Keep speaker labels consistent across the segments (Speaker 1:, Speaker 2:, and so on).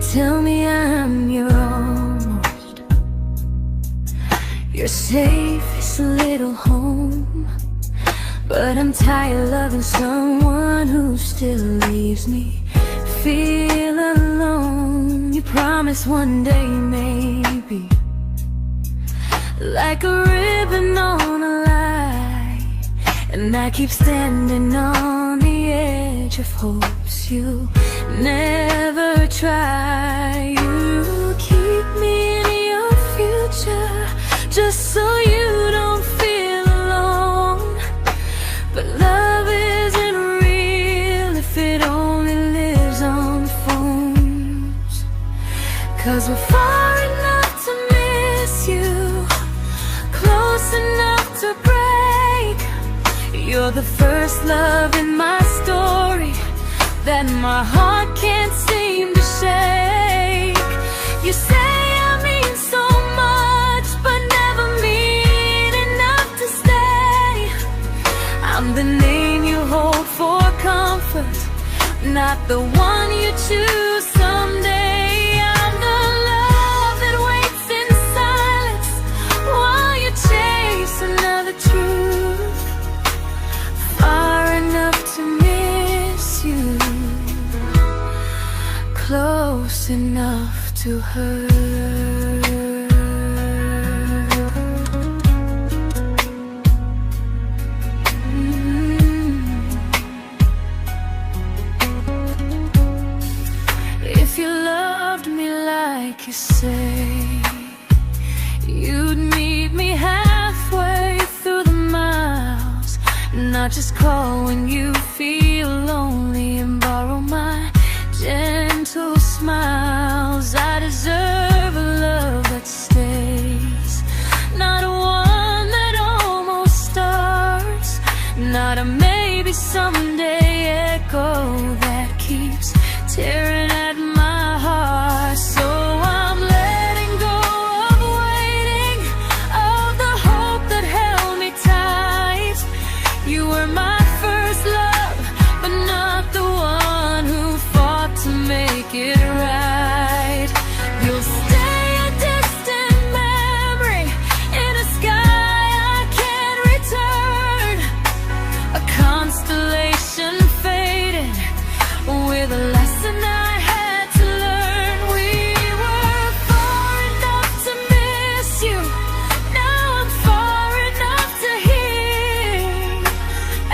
Speaker 1: tell me I'm your almost, your safest little home. But I'm tired loving someone who still leaves me feel alone. You promise one day maybe, like a ribbon on a line, and I keep standing on the edge of hopes you never try. You keep me in your future just so you don't feel alone. But love isn't real if it only lives on phones. 'Cause we're far enough to miss you, close enough to break. You're the first love in my story that my heart can't seem to shake. You say I mean so much, but never mean enough to stay. I'm the name you hold for comfort, not the one you choose someday. I'm the love that waits in silence while you chase another truth. Far enough to miss you, close enough to hurt. If you loved me like you say, you'd meet me halfway through the miles, not just call when you feel lonely and borrow my gentle smiles. I deserve a love that stays, not one that almost starts, not a maybe someday echo that keeps tearing at my heart. So I'm letting go of waiting, of the hope that held me tight. You were my first love, but not the one who fought to make it right. You'll stay a distant memory in a sky I can't return, a constellation faded with a lesson I had to learn. We were far enough to miss you, now I'm far enough to hear,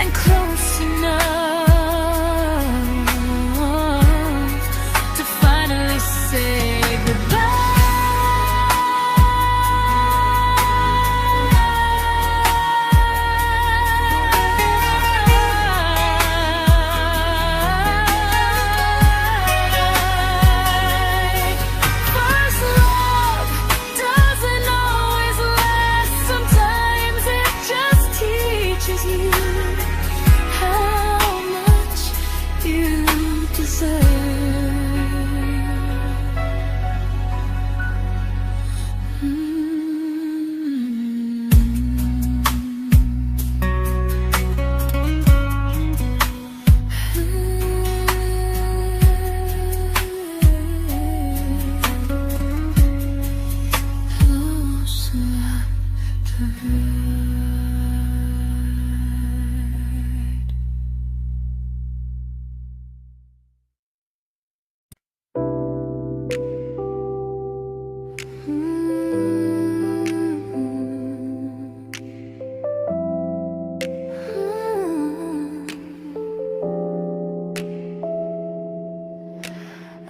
Speaker 1: and close enough to finally say goodbye. First love doesn't always last, sometimes it just teaches you how much you deserve. Close enough to hurt.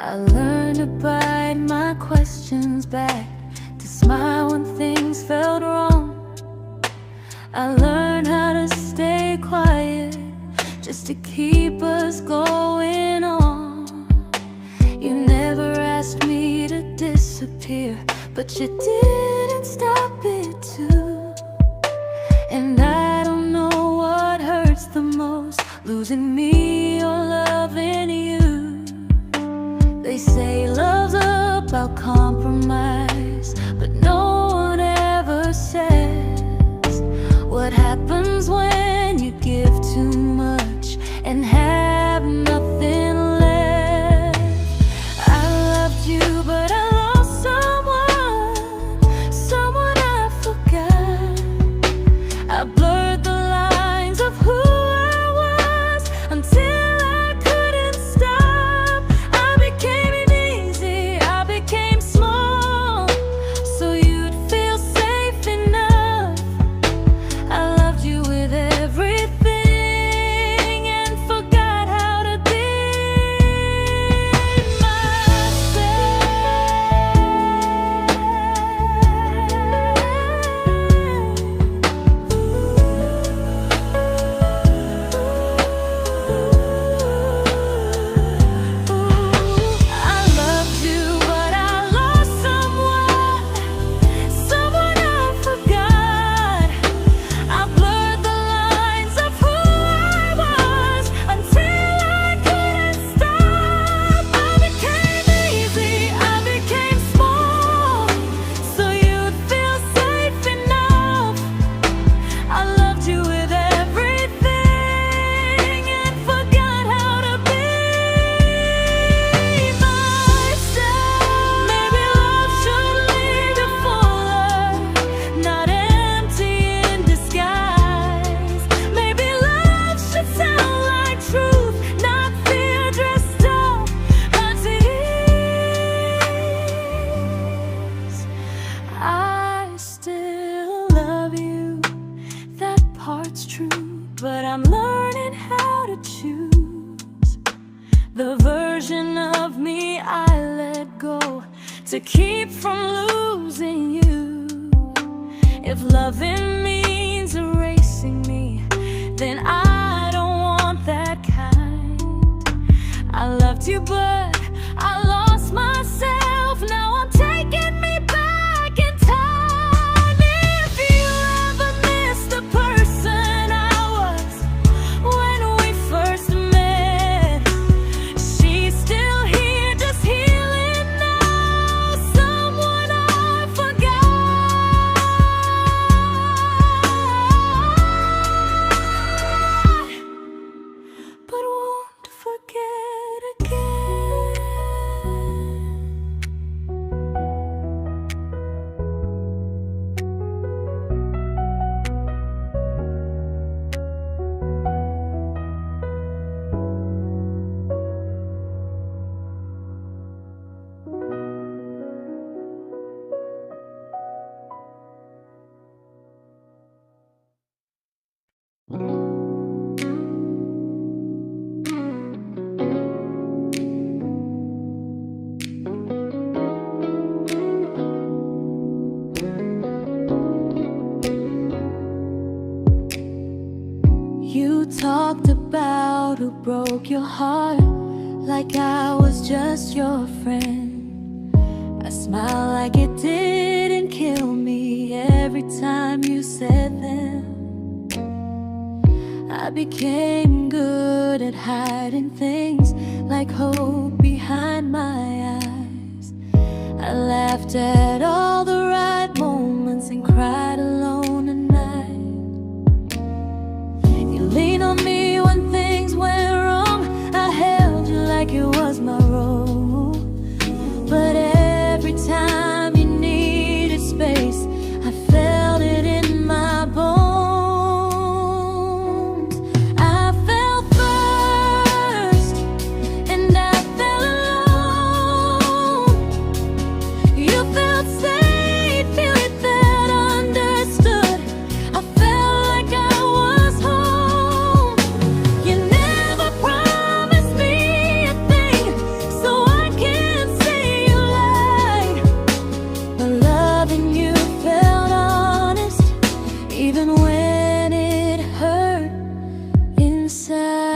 Speaker 1: I learned to bite my questions back, to smile when things felt wrong. I learned how to stay quiet just to keep us going on. You never asked me to disappear, but you didn't stop it too. And I don't know what hurts the most, losing me or loving you. They say love's about compromise, but no one ever says what happens when you give too much and have nothing left. I loved you I'm learning how to choose the version of me I let go to keep from losing you. If loving means erasing me, then I don't want that kind. I loved you, but I lost myself. Now I'm taking me back in time. If you ever miss the person I was when we first met, she's still here, just healing now. Someone I forgot, but won't forget again. You talked about who broke your heart, like I was just your friend. I smiled like it didn't kill me every time you said them. I became good at hiding things like hope behind my eyes. I laughed at all the right moments and cried alone at night. You leaned on me when things went wrong. I held you like it was my role. But every time you needed space, I felt it in my bones. I fell first, and I fell alone. You felt safe, feeling that understood. I felt like I was home. You never promised me a thing, so I can't say you lied. But loving you felt honest, even when it hurt inside.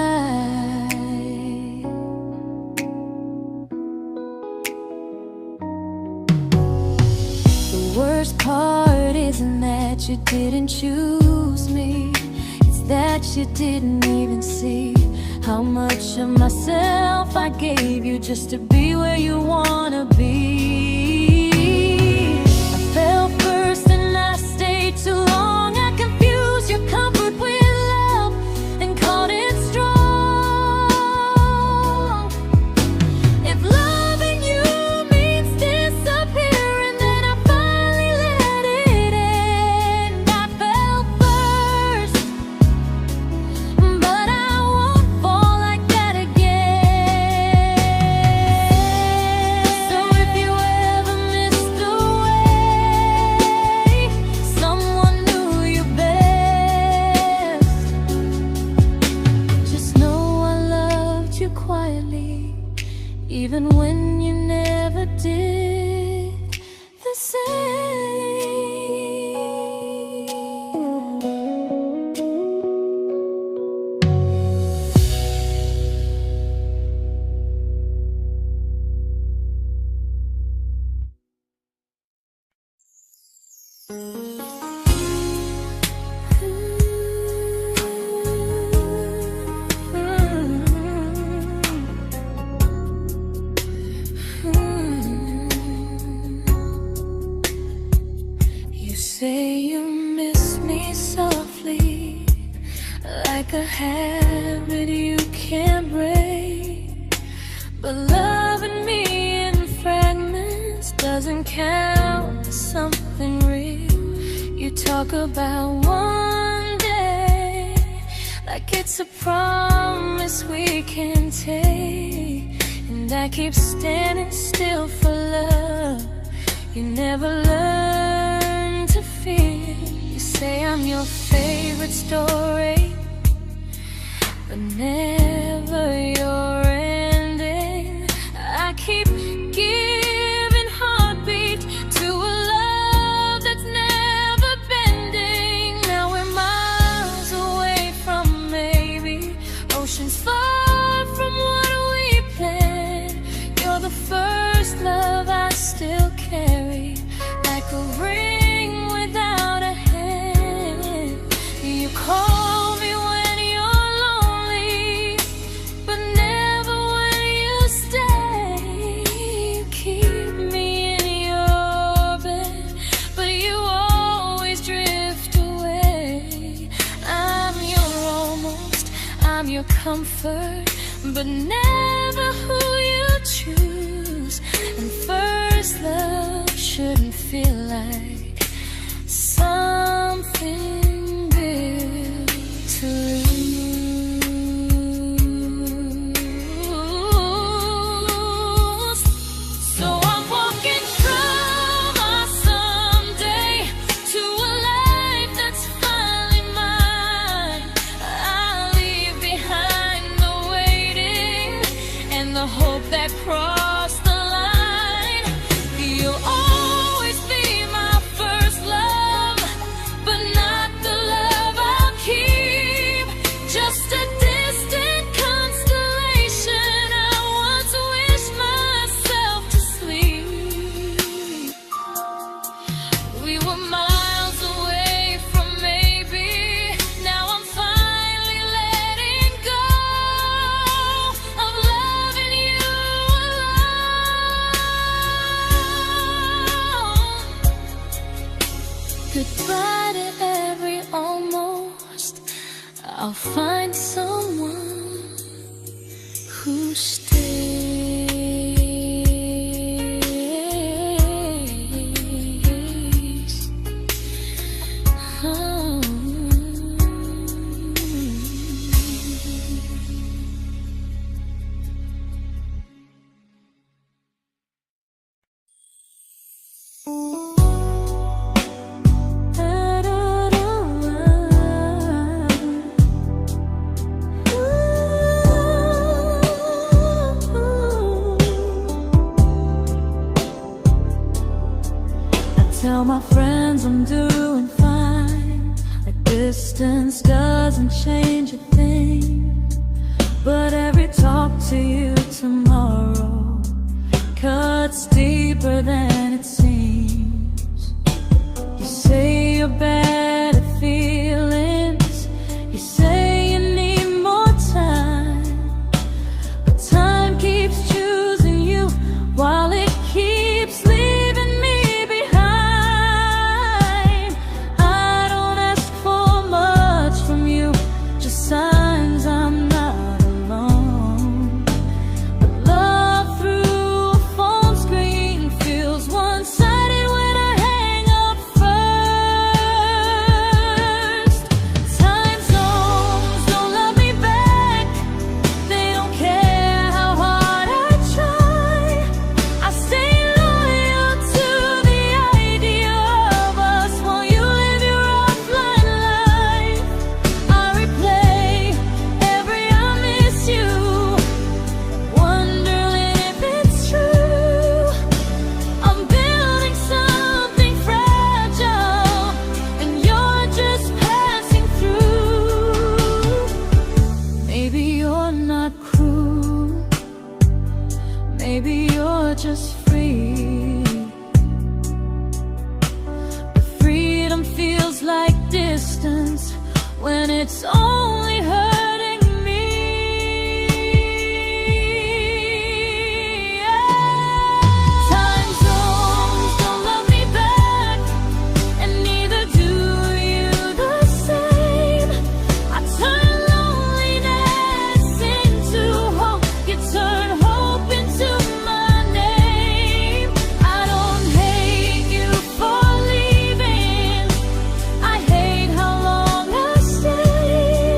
Speaker 1: The worst part isn't that you didn't choose me, it's that you didn't even see how much of myself I gave you just to be where you wanna be. I fell first and I stayed too long. I confused your comfort with love and called it strong. If loving you means disappearing, then I finally let it end. I fell first, but I won't fall like that again. So if you ever missed the way someone knew you best, just know I loved you quietly, even when you never did the same. You say you miss me softly, like a habit you can't break. But loving me in fragments doesn't count as something real. You talk about one day like it's a promise we can take, and I keep standing still for love. You never learn to feel. You say I'm your favorite story, but never your ending. I keep giving heartbeat to a love that's never bending. Now we're miles away from maybe, oceans far from what we planned. You're the first love I still carry, like a ring without a hand. You call me when you're lonely, but never when you stay. You keep me in your bed, but you always drift away. I'm your almost, I'm your comfort, but never who you choose. And first love shouldn't feel like something built to lose. So I'm walking through my someday to a life that's finally mine. I'll leave behind the waiting and the hope that crossed the line. You'll always be my first love, but not the love I'll keep. Just a distant constellation I once wished myself to sleep. We were miles away from maybe, now I'm finally letting go of loving you alone. Goodbye to every almost, I'll find someone who stays. Oh. Tell my friends I'm doing fine, like distance doesn't change a thing. But every talk to you tomorrow cuts deeper than it seems. You say you're bad at feelings, you say you need more time, but time keeps choosing you while it keeps leaving me behind. I don't ask for much from you, just signs I'm not alone. But love through a phone screen feels one-sided when I hang up first. Time zones don't love me back, they don't care how hard I try. I stay loyal to the idea of us while you live your offline life. I replay every I miss you, wondering if it's true. I'm building something fragile, and you're just passing through. Maybe you're not cruel, maybe you're just free. But freedom feels like distance when it's only hurting me. Time zones don't love me back, and neither do you the same. I turn loneliness into hope, you turn hope into my name. I don't hate you for leaving, I hate how long I stayed.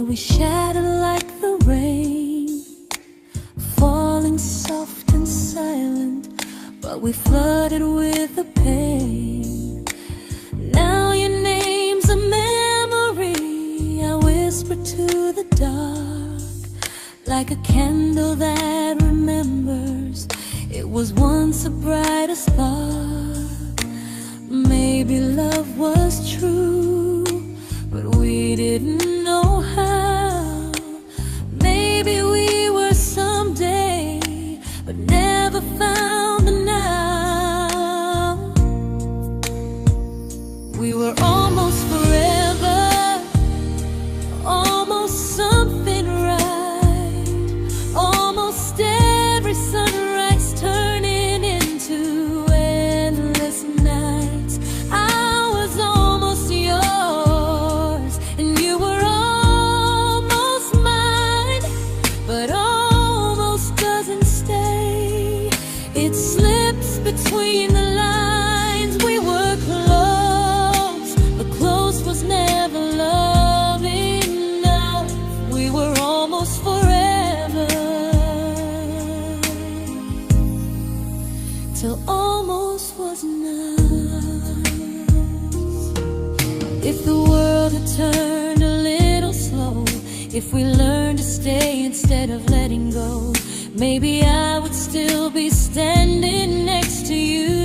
Speaker 1: we shattered like the rain, falling soft and silent, but we flooded with the pain. Now your name's a memory I whisper to the dark, like a candle that remembers it was once a brighter spark. Maybe love was true, but we didn't know how. Maybe we were someday, but never found the now. We were almost forever, almost something right, almost every sunrise turning into endless nights. I was almost yours, and you were almost mine, but almost doesn't stay. It slips between the lines. We were close, but close was never love enough. We were almost forever, till almost was enough. If the world had turned a little slow, if we learned to stay instead of letting go, maybe I would still be standing next to you.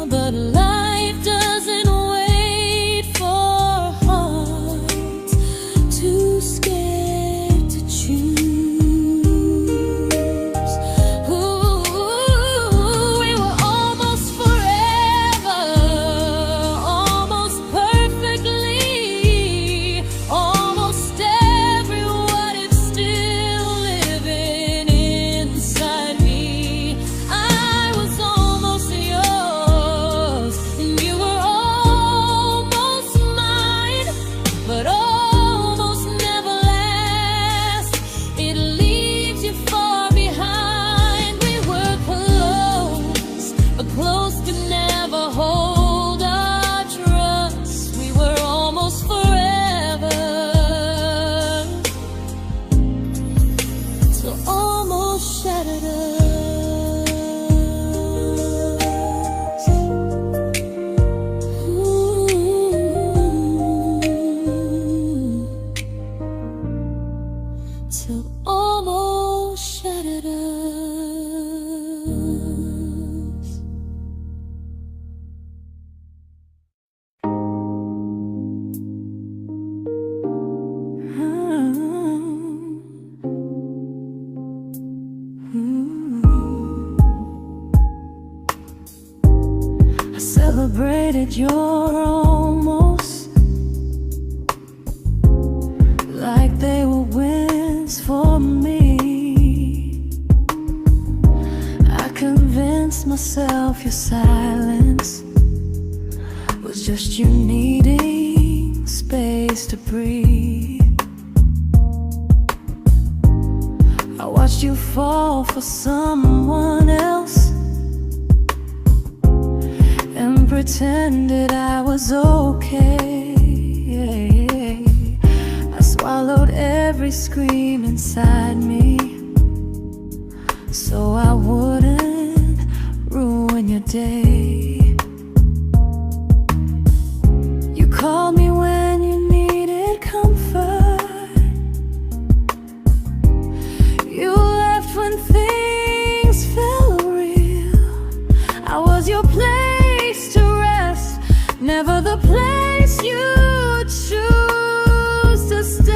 Speaker 1: But life doesn't wait for hearts too scared to choose. Ooh, we were almost forever, almost perfectly, almost every what if still living inside me. I was almost yours, and you were almost mine, but almost never lasts. It leaves you far behind. We were close, but close could never hold our trust. We were almost forever, till almost shattered us. Ooh, till almost shattered us. I celebrated your almost like they were wins for me. I convinced myself your silence was just you needing space to breathe. I watched you fall for someone else and pretended I was okay. I swallowed every scream inside me so I wouldn't ruin your day. You called me when you needed comfort. You left when things felt real. I was your place to rest, never the place you choose to stay.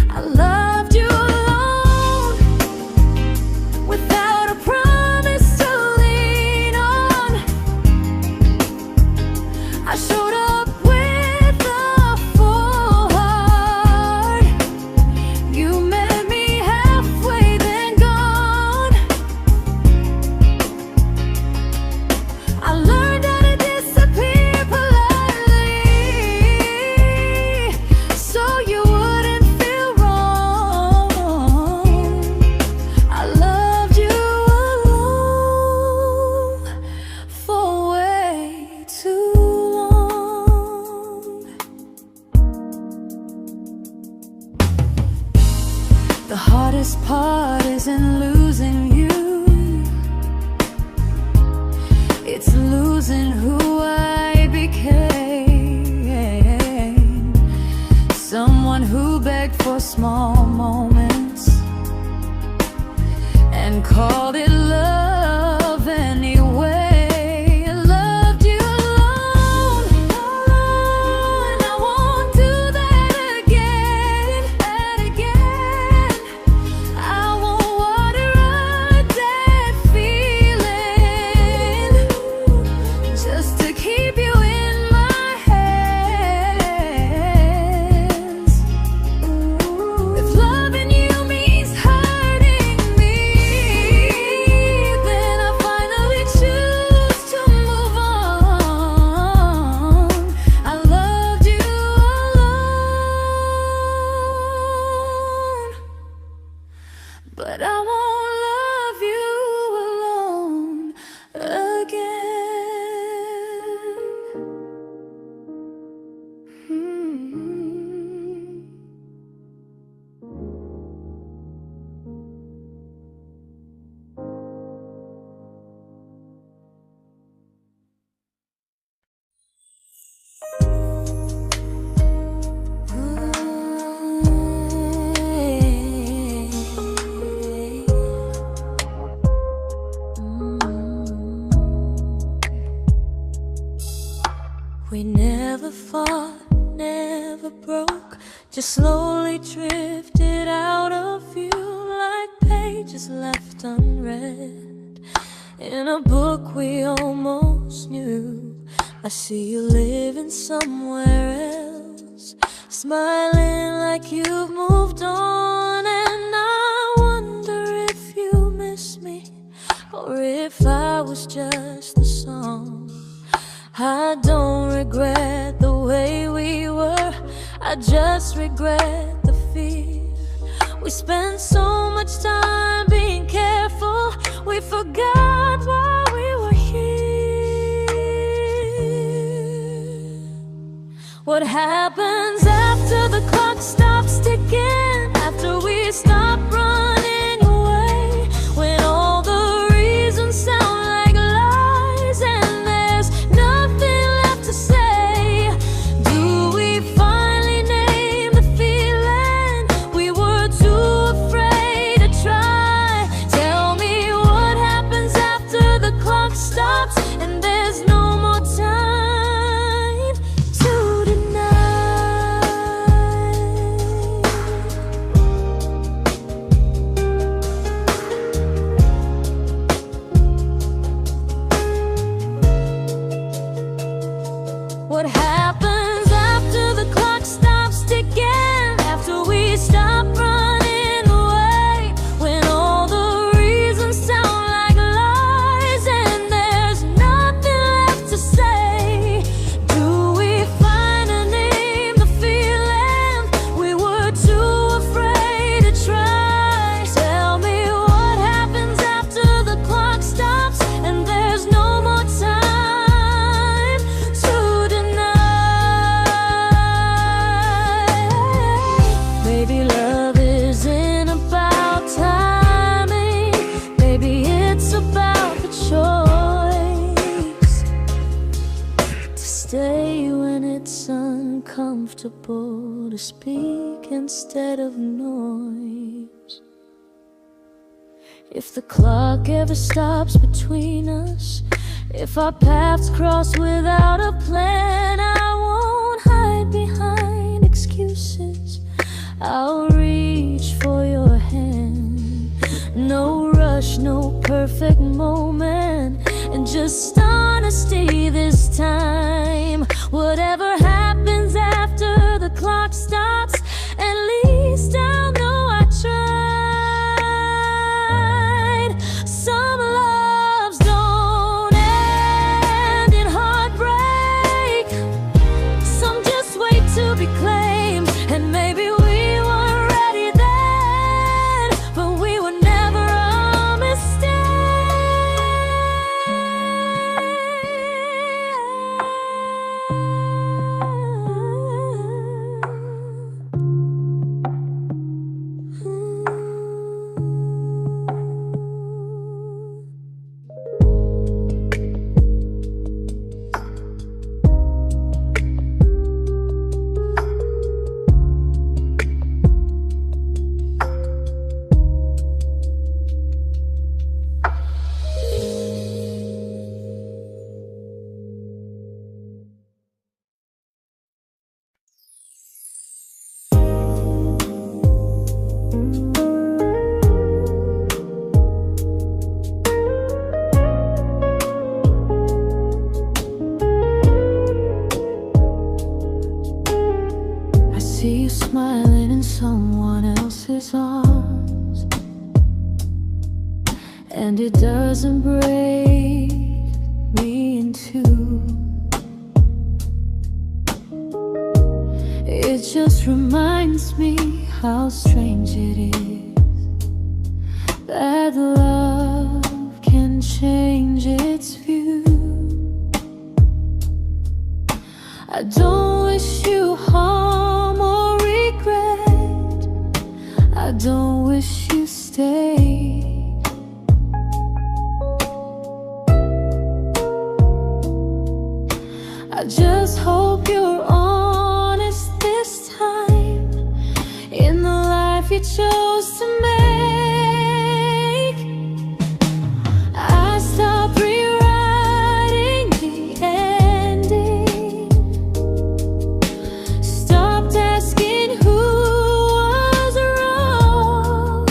Speaker 1: I loved you alone, without a promise to lean on. I showed up with a full heart. You met me halfway, then gone. I learned how to disappear heart isn't losing you, it's losing who I became. Someone who begged for small moments and called it love anyway. Loved you alone, and I won't do that again, and again. I won't water a dead feeling just to keep you in my hands. If loving you means hurting me, then I finally choose to move on. I loved you alone, but I won't love you alone again. We never fought, never broke, just slowly drifted out of view like pages left unread in a book we almost knew. I see you living somewhere else, smiling like you've moved on, and I wonder if you miss me or if I was just a song. I don't regret the way we were, I just regret the fear. We spent so much time being careful, we forgot why we were here. What happens after the clock stops ticking, after we stop running away, when all the reasons sound like lies and there's nothing left to say? Do we finally name the feeling we were too afraid to try? Tell me what happens after the clock stops and there's no more time to deny. What happens after the clock stops ticking, after we stop running away, when all the reasons sound like lies and there's nothing left to say? Do we finally name the feeling we were too afraid to try? Tell me what happens after the clock stops and there's no more time to deny. Maybe love isn't about timing, maybe it's about the choice to stay when it's uncomfortable, to speak instead of noise. If the clock ever stops between us, if our paths cross without a plan, I won't hide behind excuses, I'll reach for your hand. No rush, no perfect moment, and just honesty this time. Whatever happens after the clock stops, at least I'll know I tried. Some loves don't end in heartbreak, some just wait to be claimed, and maybe we weren't ready then, but we were never a mistake. and it doesn't break me in two. It just reminds me how strange it is that love can change its view. I don't wish you harm or regret. I don't wish you stay. I just hope you're honest this time in the life you chose to make. I stopped rewriting the ending, stopped asking who was wrong.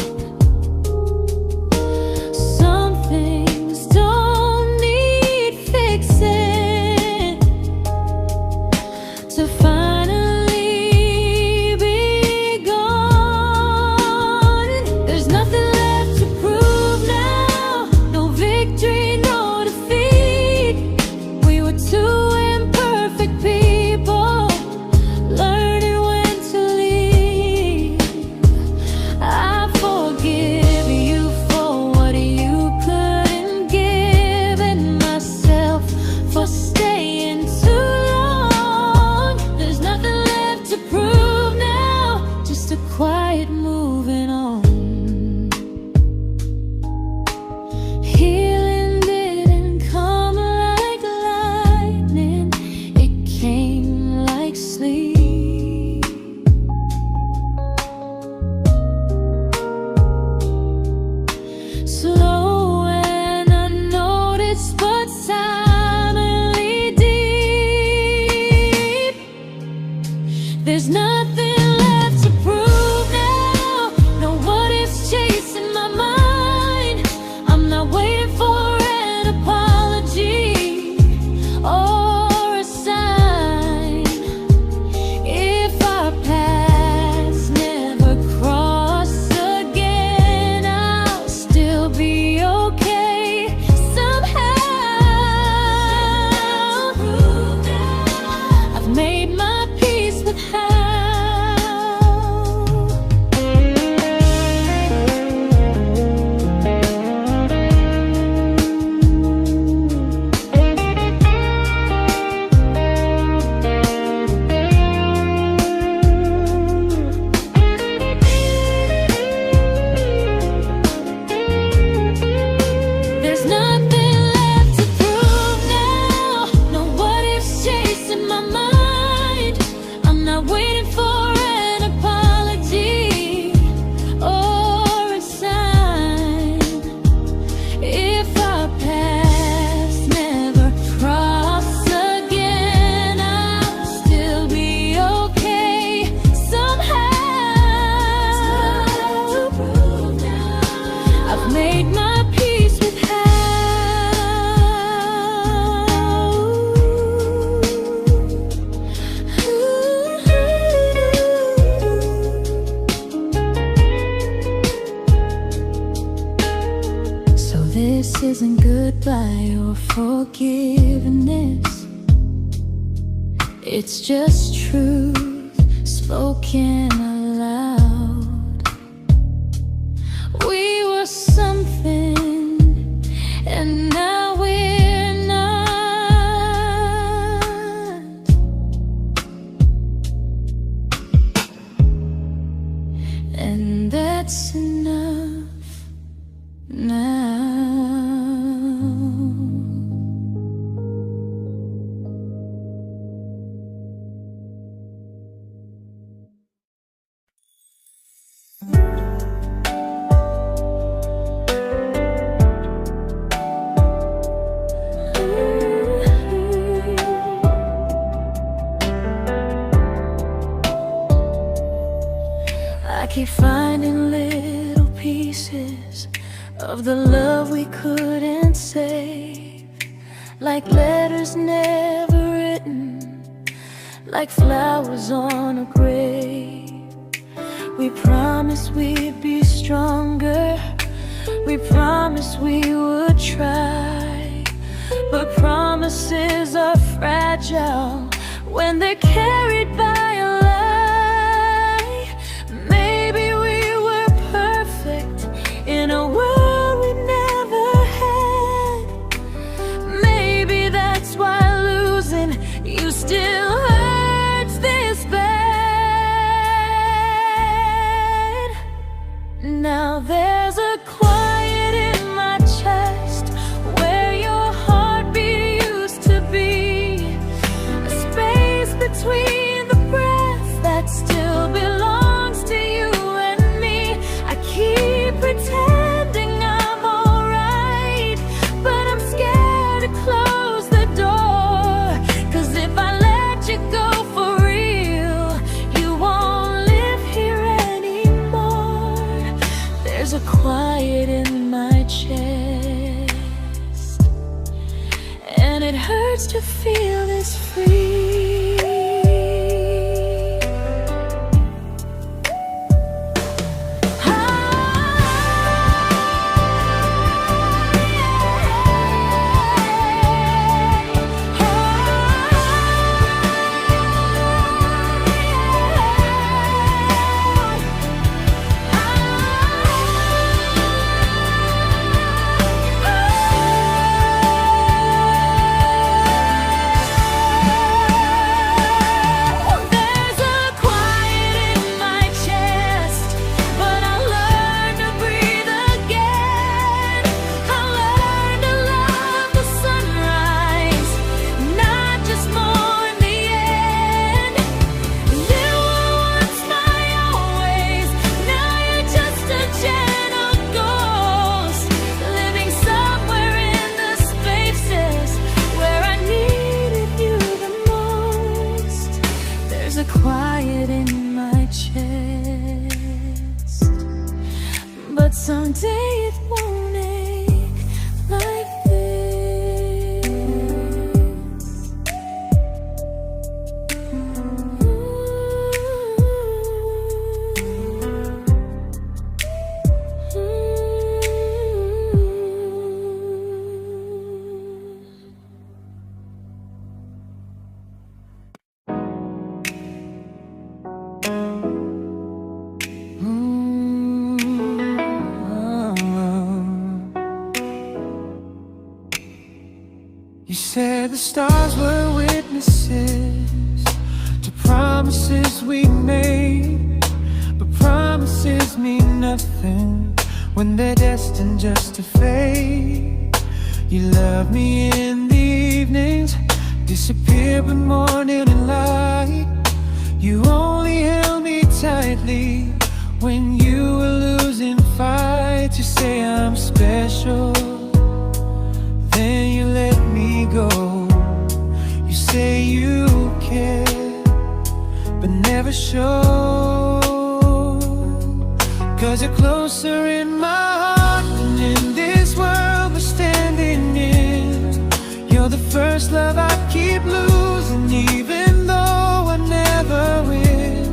Speaker 1: Some things don't need fixing to finally be gone. There's nothing left to prove now, no victory, no defeat. We were two imperfect people, learning when to leave. I forgive you for what you couldn't give, and myself for staying too long. There's nothing left to prove now, just a quiet moving on. Healing didn't come like lightning, it came like sleep. Slow and unnoticed, but silently deep. There's nothing left to prove now, no what ifs chasing my mind. I'm not waiting for an apology or a sign. If our paths never cross again, I'll still be okay somehow. I've made my peace with how. There's nothing left to prove now, no what ifs chasing my mind. I'm not waiting for an apology or a sign. If our paths never cross again, I'll still be okay somehow. I've made my peace with how. So this isn't goodbye or forgiveness, it's just truth spoken aloud. We were something, and now we're not. And that's enough now. I keep finding little pieces of the love we couldn't save, like letters never written, like flowers on a grave. We promised we'd be stronger, We promised we would try, but promises are fragile when they're carried by a lie. Maybe we were perfect in a world we never had. Maybe that's why losing you still hurts this bad. Now there's a quiet in my chest where your heartbeat used to be, a space between the breath that still belongs to you and me. I keep pretending I'm alright, but I'm scared to close the door. 'Cause if I let you go for real, you won't live here anymore. There's a quiet in my chest, and it hurts to feel this free. There's a quiet in my chest, but someday it won't ache like this.
Speaker 2: You said the stars were witnesses to promises we made, but promises mean nothing when they're destined just to fade. You love me in the evenings, disappear when morning and light. You only held me tightly when you were losing fights. You say I'm special, then you let me go. You say you care, but never show. 'Cause you're closer in my heart than in this world we're standing in. You're the first love I keep losing, even though I never win.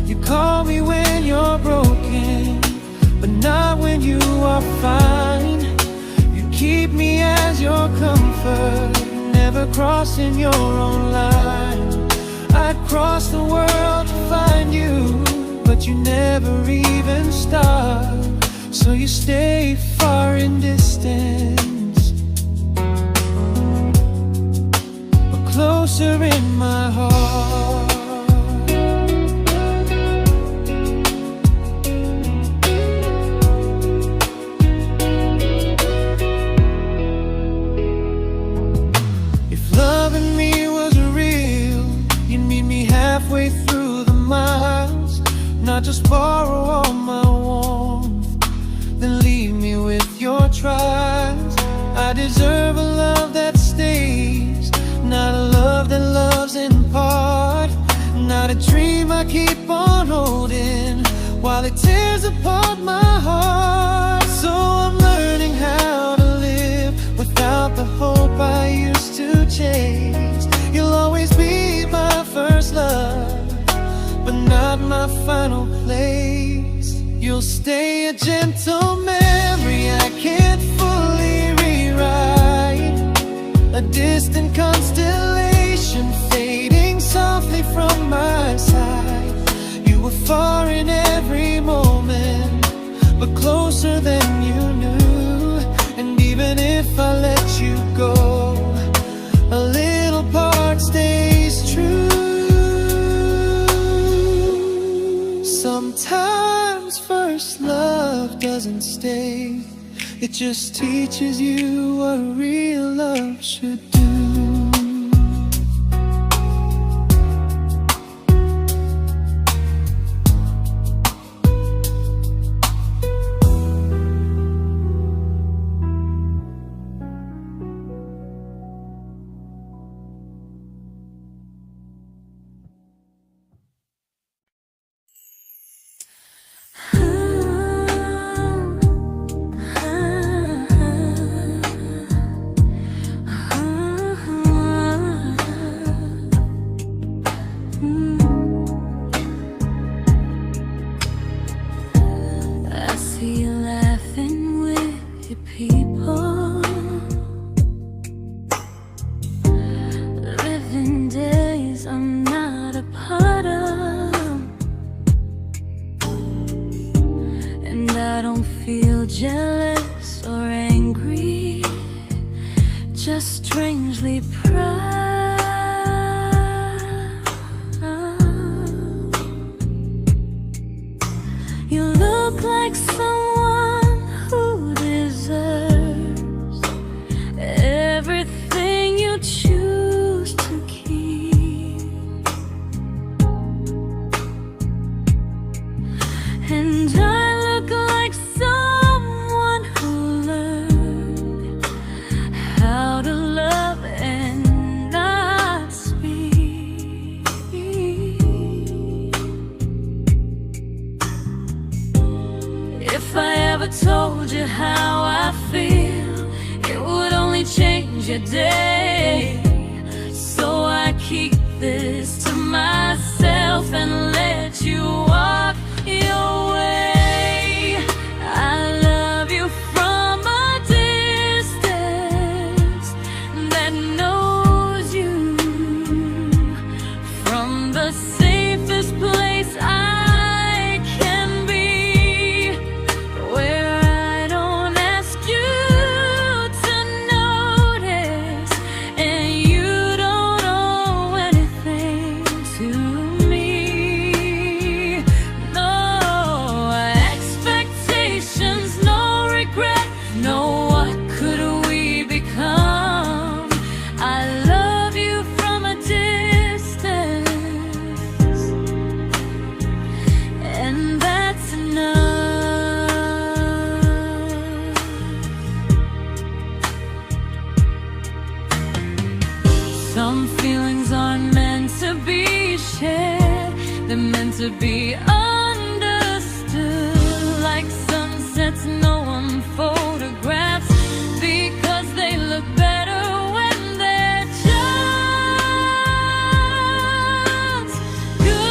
Speaker 2: You call me when you're broken, but not when you are fine. Keep me as your comfort, never crossing your own line. I'd cross the world to find you, but you never even start. So you stay far in distance, but closer in my heart. Halfway through the miles, not just borrow all my warmth, then leave me with your trials. I deserve a love that stays, not a love that loves in part. Not a dream I keep on holding while it tears apart my heart. So I'm learning how to live without the hope I used to chase. You'll always be my first love, but not my final place. You'll stay a gentle memory distant constellation fading softly from my side. You were far in every moment, but closer than you knew. And even if I let you go, a little part stays true. Sometimes first love doesn't stay, it just teaches you what real love should do.
Speaker 1: Jealous or angry, just strangely proud. You look like someone who deserves everything you choose to keep. And I look like someone who learned how to love and not speak. If I ever told you how I feel, it would only change your day. So I keep this to myself and let you walk your way. I love you from a distance that knows you, from the safest place I can be, where I don't ask you to notice and you don't owe anything to me. No expectations, no regret, no what could we become. I love you from a distance, and that's enough. Some feelings aren't meant to be shared, they're meant to be understood. Like sunsets no one photographs, because they look better when they're just good.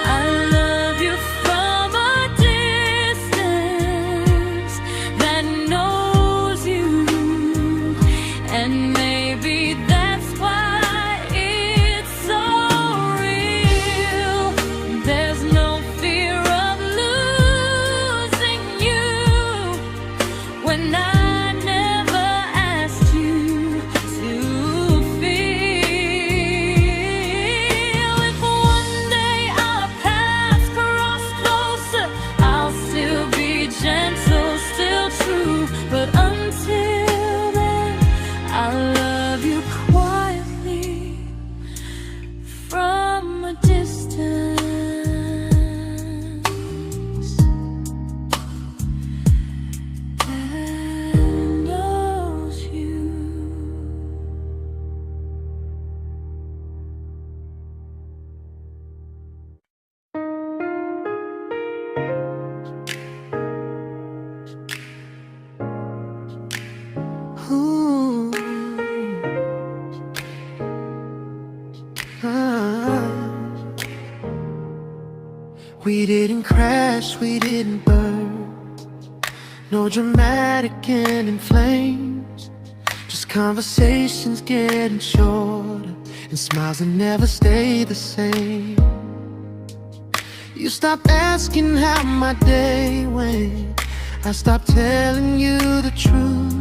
Speaker 1: I love you from a distance that knows you, and maybe that's why it's so real. There's no fear of losing you when I never asked you to feel. If one day our paths cross closer, I'll still be gentle, still true. But until then, I love you quietly from a distance that knows you.
Speaker 2: Ooh. Ah. We didn't crash, we didn't burn. No dramatic ending flames, just conversations getting shorter, and smiles that never stay the same. You stopped asking how my day went, I stopped telling you the truth.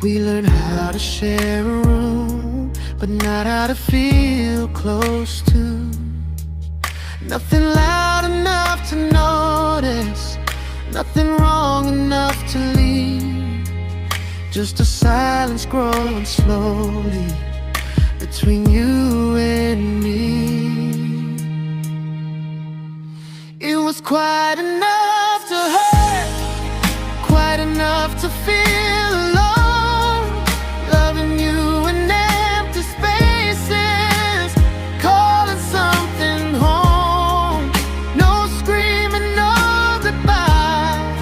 Speaker 2: We learned how to share a room, but not how to feel close to. Nothing loud enough to notice, nothing wrong enough to leave. Just a silence growing slowly between you and me. It was quite enough to hurt, quite enough to feel alone. Loving you in empty spaces, calling something home. No screaming, no goodbye,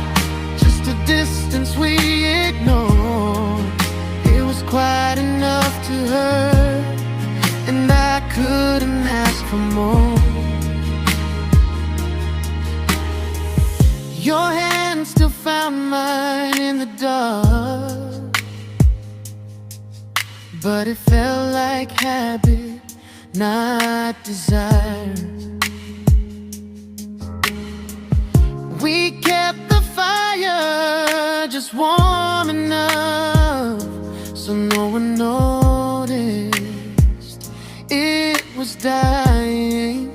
Speaker 2: just a distance we ignored. It was quite enough to hurt, and I couldn't ask for more. Your hand still found mine in the dark, but it felt like habit, not desire. We kept the fire just warm enough so no one noticed it was dying.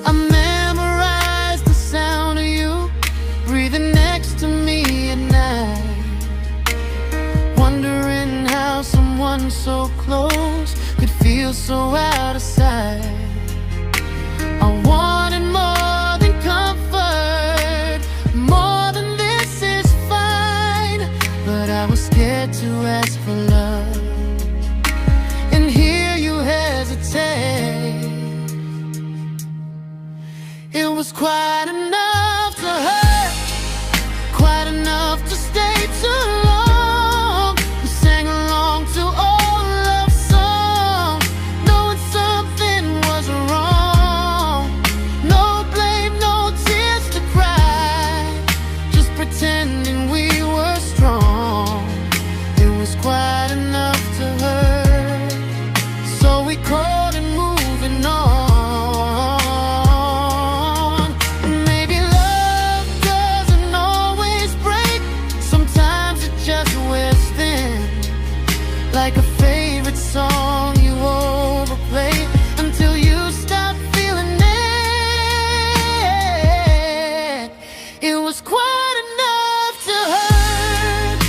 Speaker 2: I memorized the sound of you breathing next to me at night, wondering how someone so close could feel so out of sight. I wanted more than comfort, more than this is fine, but I was scared to ask for love, and here you hesitate. It was quite enough to hurt, quite enough to stay too long. We sang along to old love songs, knowing something was wrong. No blame, no tears to cry, just pretending we were strong. It was quite enough to hurt, so we called it moving on. Like a favorite song you overplay until you stop feeling it. It was quite enough to hurt.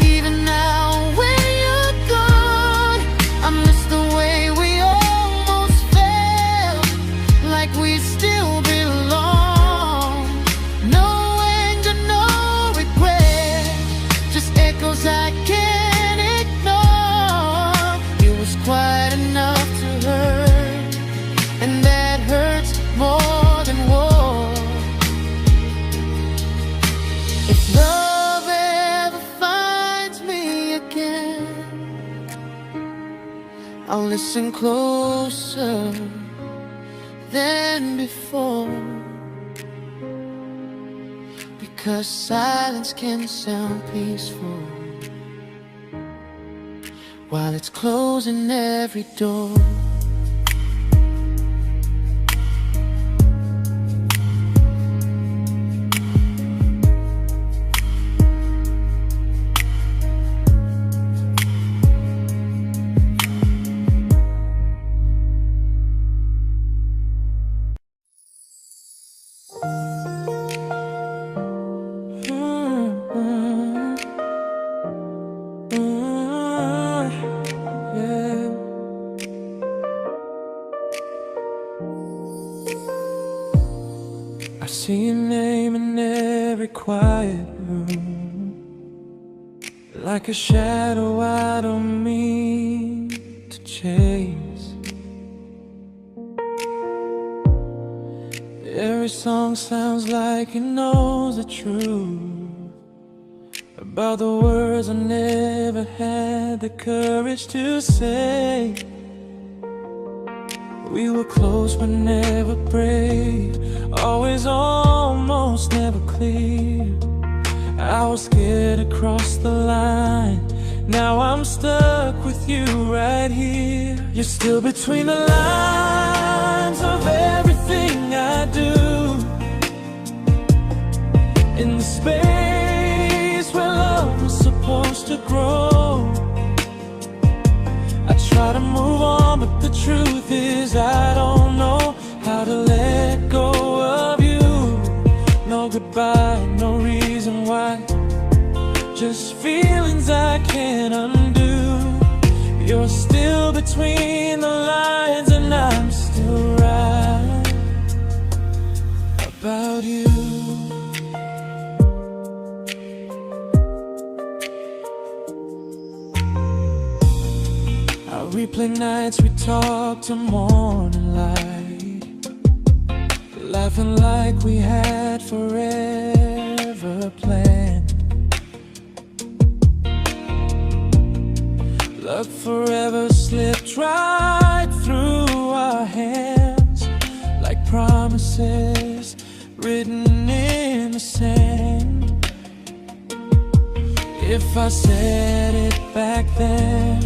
Speaker 2: Even now when you're gone, I miss the way we almost felt, like we still belong. No anger, no regret, just echoes I can't ignore. Quite enough to hurt, and that hurts more than war. If love ever finds me again, I'll listen closer than before, because silence can sound peaceful while it's closing every door. I see your name in every quiet room, like a shadow I don't mean to chase. Every song sounds like it knows the truth about the words I never had the courage to say. We were close but never brave, always almost, never close. clear. I was scared to cross the line. Now I'm stuck with you right here. You're still between the lines of everything I do. In the space where love was supposed to grow. I try to move on, but the truth is I don't know how to let go of you. No goodbye, no reason why. Just feelings I can't undo. You're still between the lines, and I'm still right about you. I replay nights we talk till morning light, laughing like we had forever planned. Luck forever slipped right through our hands, like promises written in the sand. If I said it back then,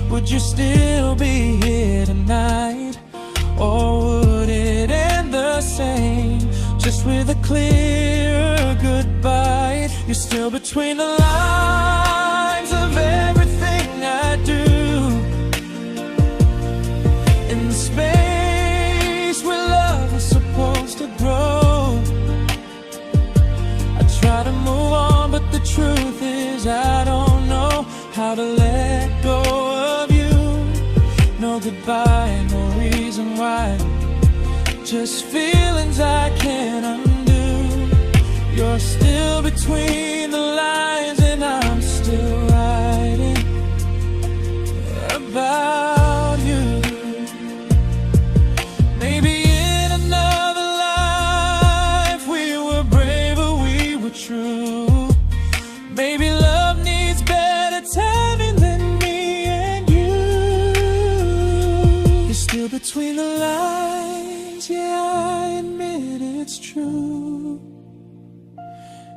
Speaker 2: would you still be here tonight? Or would it end the same, just with a clear goodbye? You're still between the lines of everything I do. In the space where love was supposed to grow. I try to move on, but the truth is I don't know how to let go of you. No goodbye, no reason why. Just feelings I can't undo. You're still between the lines, and I'm still writing about you. Maybe in another life we were braver, we were true. Maybe love needs better timing than me and you. You're still between the lines, yeah, I admit it's true.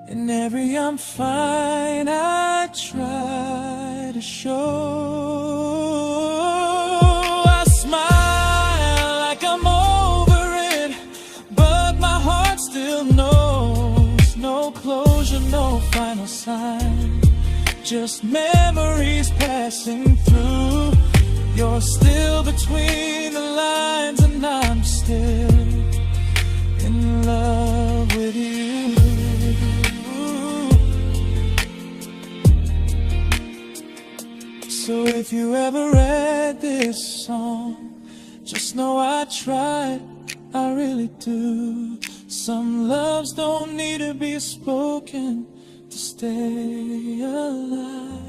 Speaker 2: In every I'm fine I try to show. I smile like I'm over it, but my heart still knows. No closure, no final sign, just memories passing through. You're still between the lines, and I'm still in love with you. So if you ever read this song, just know I tried, I really do. Some loves don't need to be spoken to stay alive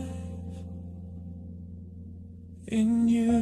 Speaker 2: in you.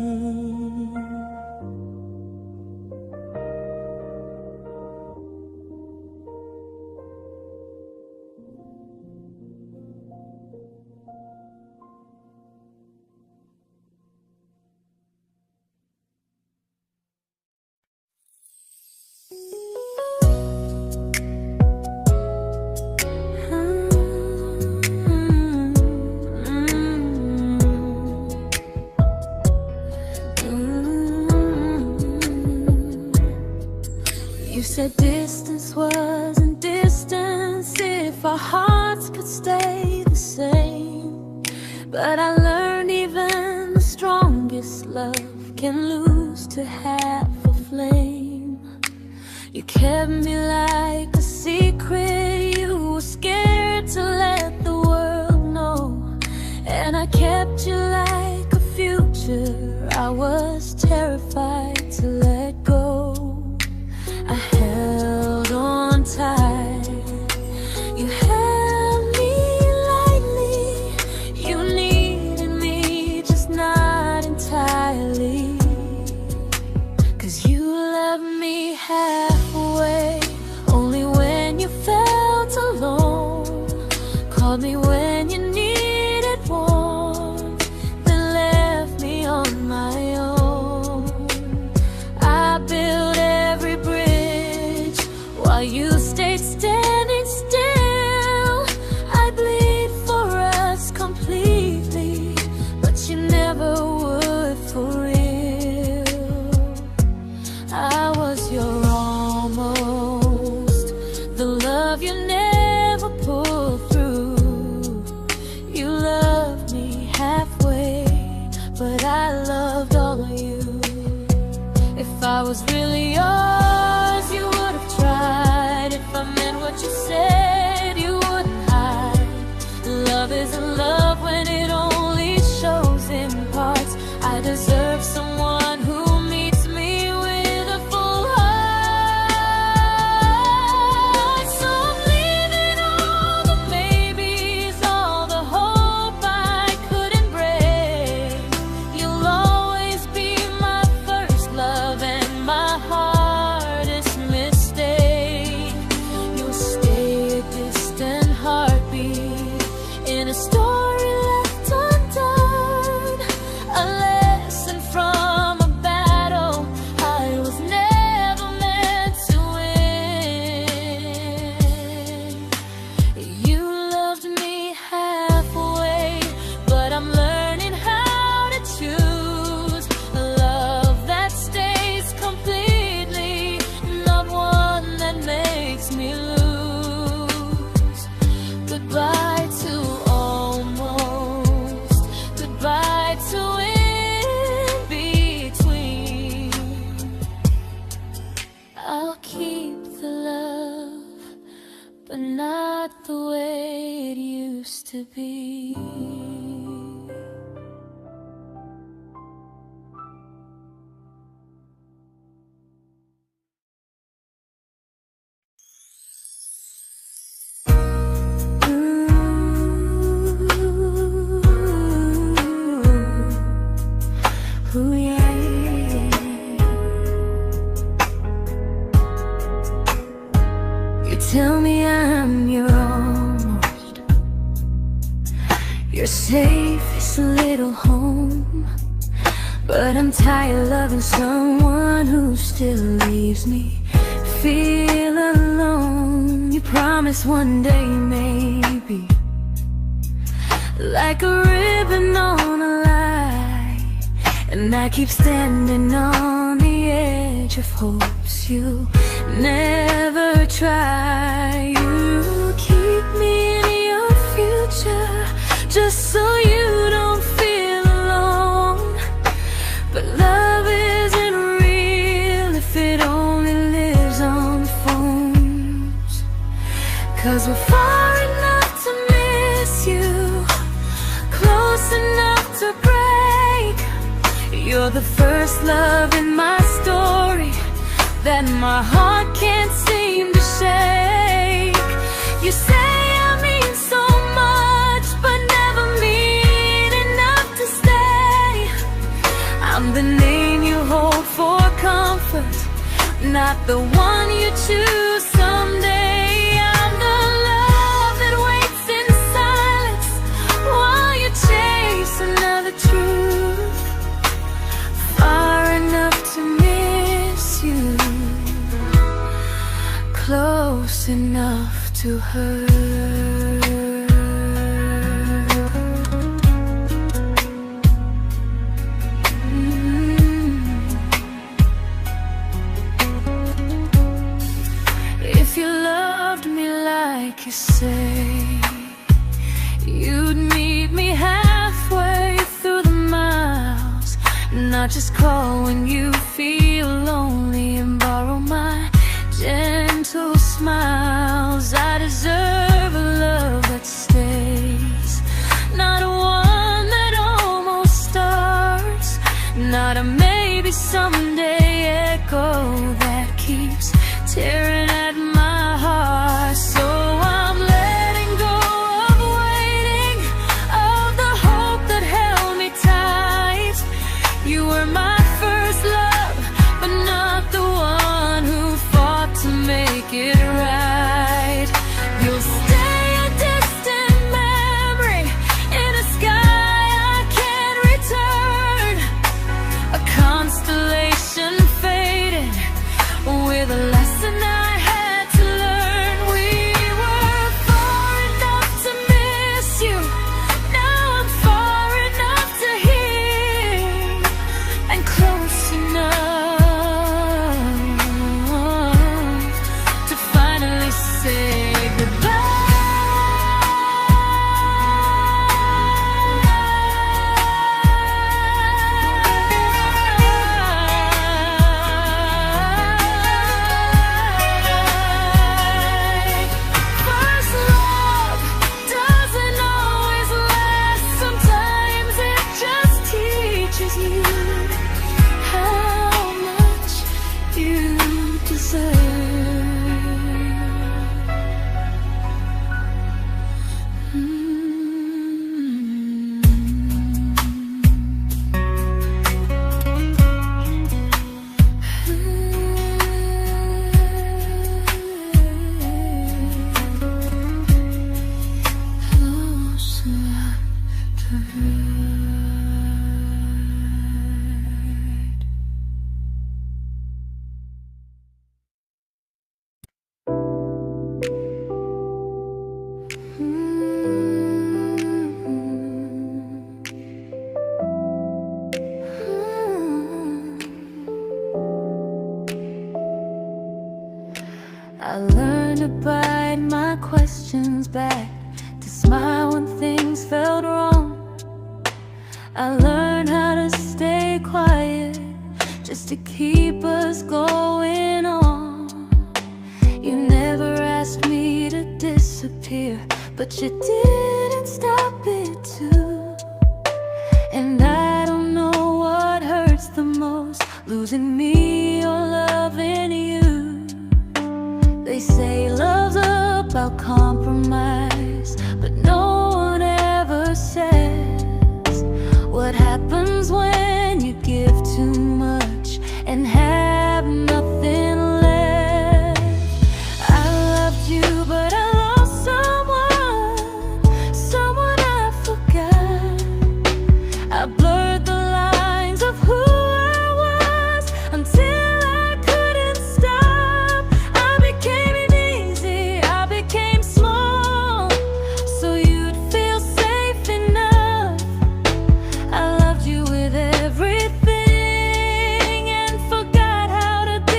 Speaker 1: You said distance wasn't distance if our hearts could stay the same. But I learned even the strongest love can lose to half a flame. You kept me like a secret you were scared to let the world know. And I kept you like a future I was terrified to let go. I held on tight, you held me lightly. You needed me, just not entirely. 'Cause you loved me halfway, only when you felt alone. Called me when you needed warmth, then left me on my own. I built every bridge while you stayed standing still. love you never pulled through. You loved me halfway, but I loved all of you. If I was really yours, you would have tried. If I meant what you said, you wouldn't hide. Love isn't love when it only shows in parts. I deserve someone who meets me with a full heart. So I'm leaving all the maybes, all the hope I couldn't break. You'll always be my first love and my hardest mistake. You'll stay a distant heartbeat in a story left undone, a lesson from a battle I was never meant to win. You loved me halfway, but I'm learning how to choose a love that stays completely, not one that makes me lose. Goodbye to almost, goodbye to in between. I'll keep the love, but not the way it used to be. Ooh, yeah, yeah. You tell me I'm your almost, your safest little home, but I'm tired loving someone who still leaves me feel alone. You promise one day maybe, like a ribbon on a line, and I keep standing on the edge of hopes you never try. You keep me in your future just so you don't feel alone. But love isn't real if it only lives on phones. 'Cause we're far enough to miss you, close enough to break. You're the first love in my story that my heart can't seem to shake. You say I mean so much, but never mean enough to stay. I'm the name you hold for comfort, not the one you choose someday. I'm the love that waits in silence while you chase another truth. Far enough to miss you, close enough to hurt. If you loved me like you say, you'd meet me halfway through the miles, not just call when you feel lonely and borrow my gentle smiles. I deserve a love that stays, not one that almost starts, not a maybe someday echo that keeps tearing at my heart. So I'm letting go of waiting, of the hope that held me tight. You were my first love, but not the one I learned to bite my questions back, to smile when things felt wrong. I learned how to stay quiet, just to keep us going on. You never asked me to disappear, but you didn't stop it too. And I don't know what hurts the most, losing me or loving you. They say love's about compromise, but no one ever says what happens when you give too much and have nothing left. I loved you, but I lost someone I forgot. I blurred the lines of who I was until I couldn't stop. I became easy, I became small, so you'd feel safe enough. I loved you with everything and forgot how to be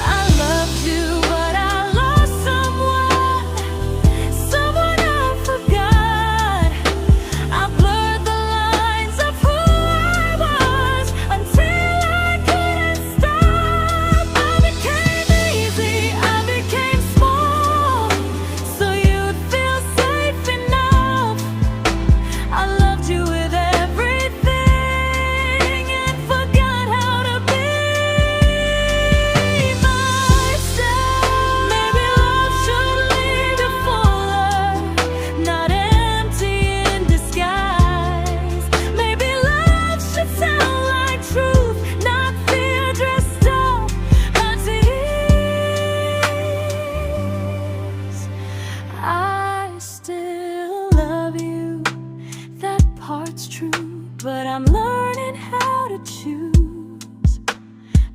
Speaker 1: I loved you, but I lost someone I forgot. I blurred the lines of who I was until I couldn't stop. I became easy, I became small, so you'd feel safe enough. I loved you with everything and forgot how to be myself. Maybe love should lead you fuller, not empty in disguise. Maybe love should sound like truth, not fear dressed up as ease. I still love you, that part's true, but I'm learning how to choose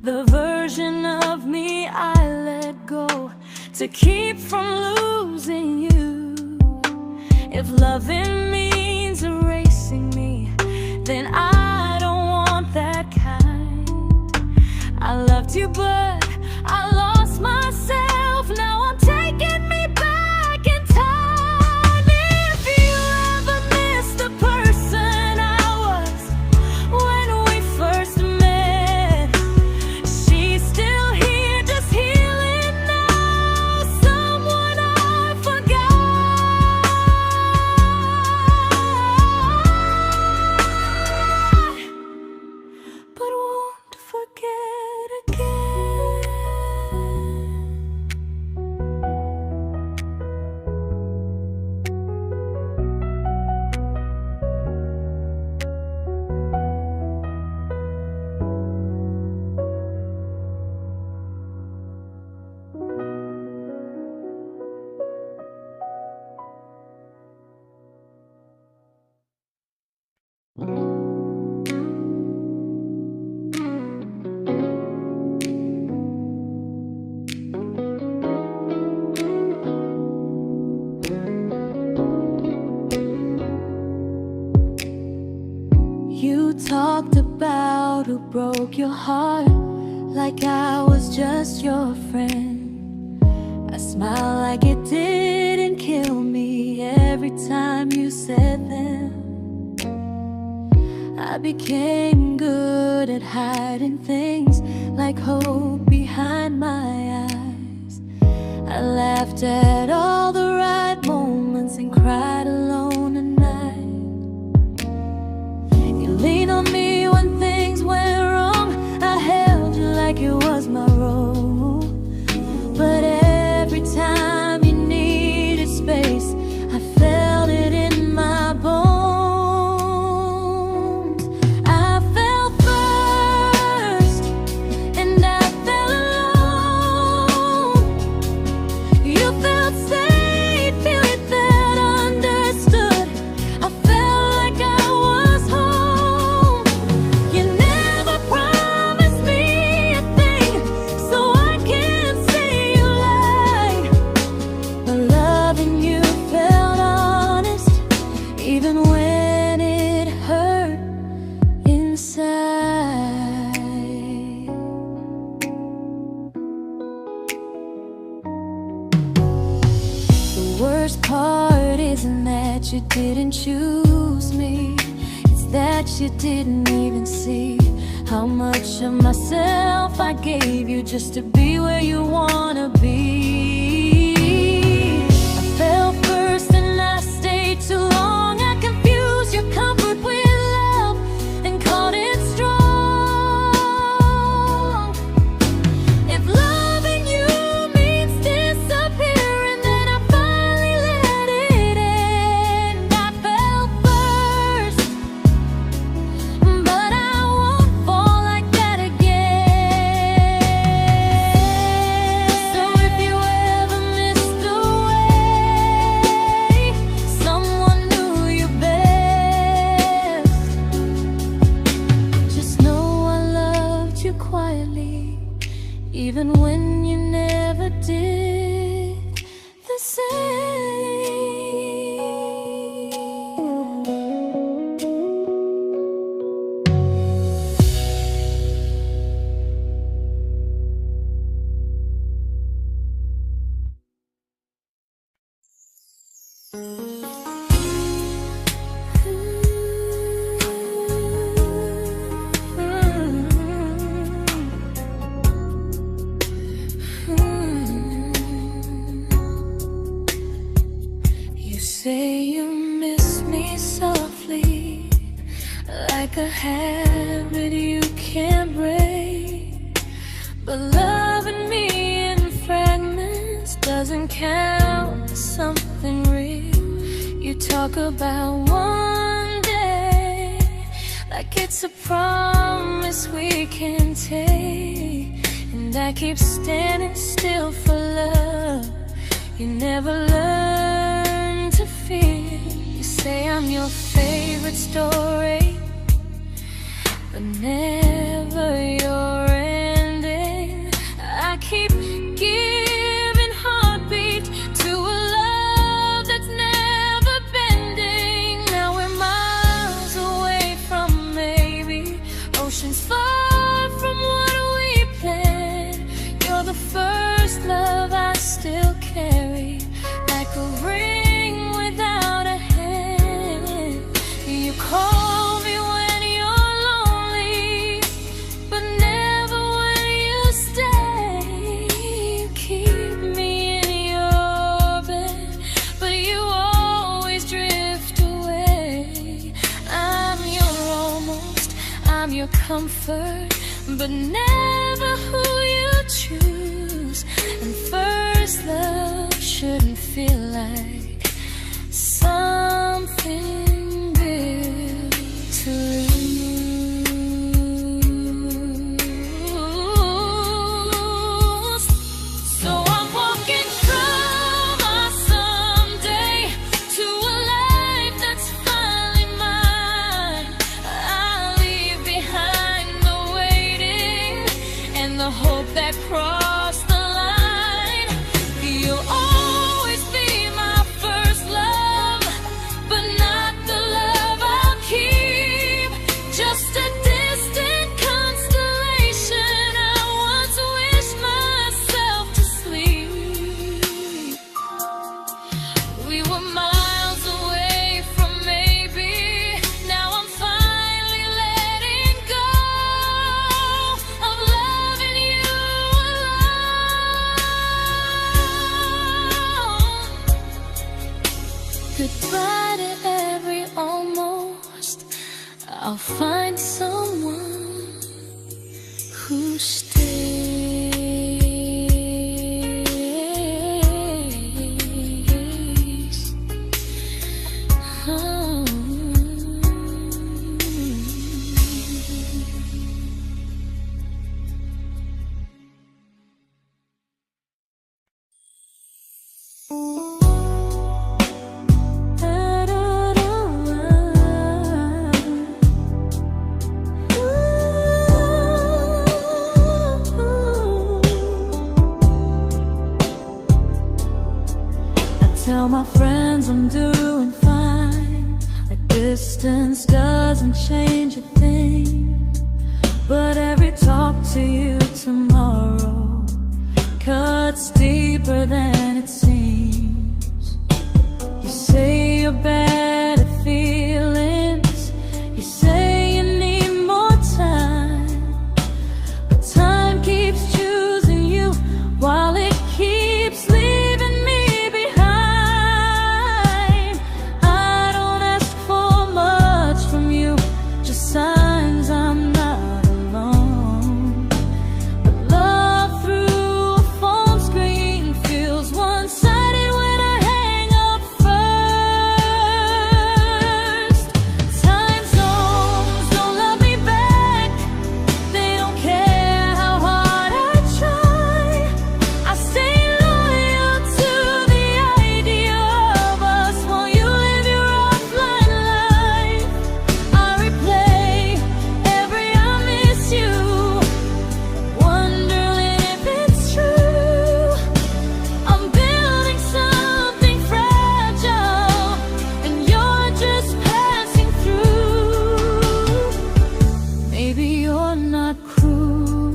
Speaker 1: the version of me I let go to keep from losing you. If loving means erasing me, then I don't want that kind. I loved you, but I lost myself. Now I'm taking me back in time. If you ever missed the person I was when we first met, she's still here, just healing now. Someone I forgot, but won't forget again. You talked about who broke your heart, like I was just your friend. I smile like it didn't kill me every time you said them. I became good at hiding things like hope behind my eyes. I laughed at all the right moments and cried alone at night. You leaned on me when things went wrong. I held you like it was my role. But every time you needed space, I felt it in my bones. I fell first, and I fell alone. You felt safe. worst part isn't that you didn't choose me, it's that you didn't even see how much of myself I gave you just to be where you wanna be. I fell first and I stayed too long. I confused your comfort with love and called it strong. If loving you means disappearing, then I finally let it end. I fell first, but I won't fall like that again. So if you ever missed the way someone knew you best, just know I loved you quietly, even when you never did the same. You say you miss me softly, like a habit you can't break. But loving me in fragments doesn't count as something real. You talk about one day like it's a promise we can take, and I keep standing still for love. You never learn to feel. You say I'm your favorite story, but never your ending. I keep giving heartbeat to a love that's never bending. Now we're miles away from maybe oceans far from what we planned. You're the first love I still carry, like a ring without a hand. You call me when you're lonely, but never when you stay. You keep me in your bed, but you always drift away. I'm your almost, I'm your comfort, but never who you choose. And first love shouldn't feel like something built to lose. So I'm walking from my someday to a life that's finally mine. I'll leave behind the waiting and the hope that crossed the line. You'll always be my first love, but not the love I'll keep. Just a distant constellation I once wished myself to sleep. We were miles away from maybe. Now I'm finally letting go of loving you alone. Goodbye to every almost. I'll find someone who stays. Oh. Tell my friends I'm doing fine, that distance doesn't change a thing. But every talk to you tomorrow cuts deeper than it seems. your better feelings. You say you need more time, but time keeps choosing you while it keeps leaving me behind. I don't ask for much from you, just signs I'm not alone. But love through a phone screen feels one-sided when I hang up first. Time zones don't love me back. They don't care how hard I try. I stay loyal to the idea of us while you live your offline life. I replay every I miss you, wondering if it's true. I'm building something fragile, and you're just passing through. Maybe you're not cruel,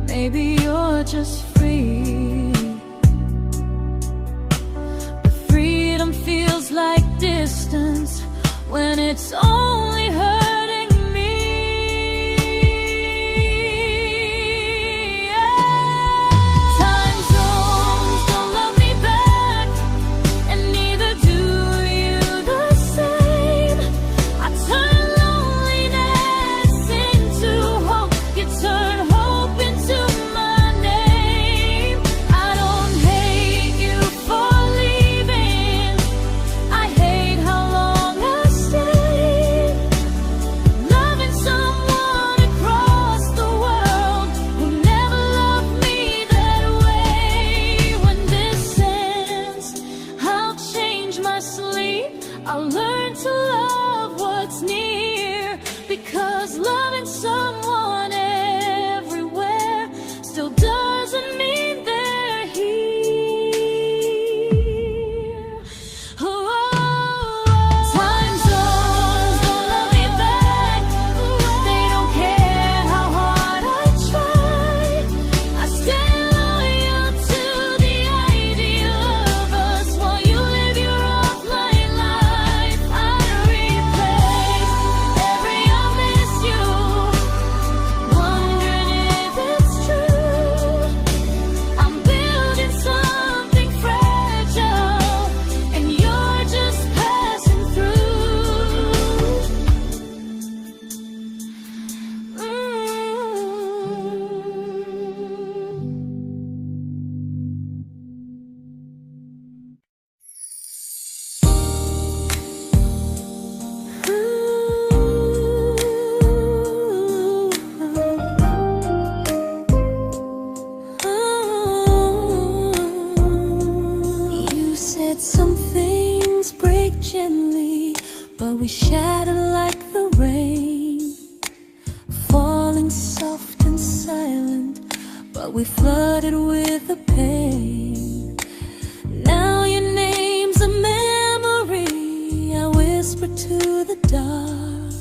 Speaker 1: maybe you're just free. But freedom feels like distance when it's only hurting me. Time zones don't love me back, and neither do you the same. I turn loneliness into hope, you turn hope into my name. I don't hate you for leaving, I hate how long I stayed. Loving someone across the world who never loved me that way. When this ends, I'll change my sleep, I'll learn to love what's near, because loving someone everywhere still doesn't mean they're here. Time zones don't love me back. They don't care how hard I try. I stay loyal to the idea of us while you live your offline life. I replay every I miss you, wondering if it's true. I'm building something fragile, and you're just passing through. You said some things break gently, but we shatter like the rain, falling soft and silent, but we flooded with the pain. Now your name's a memory I whisper to the dark,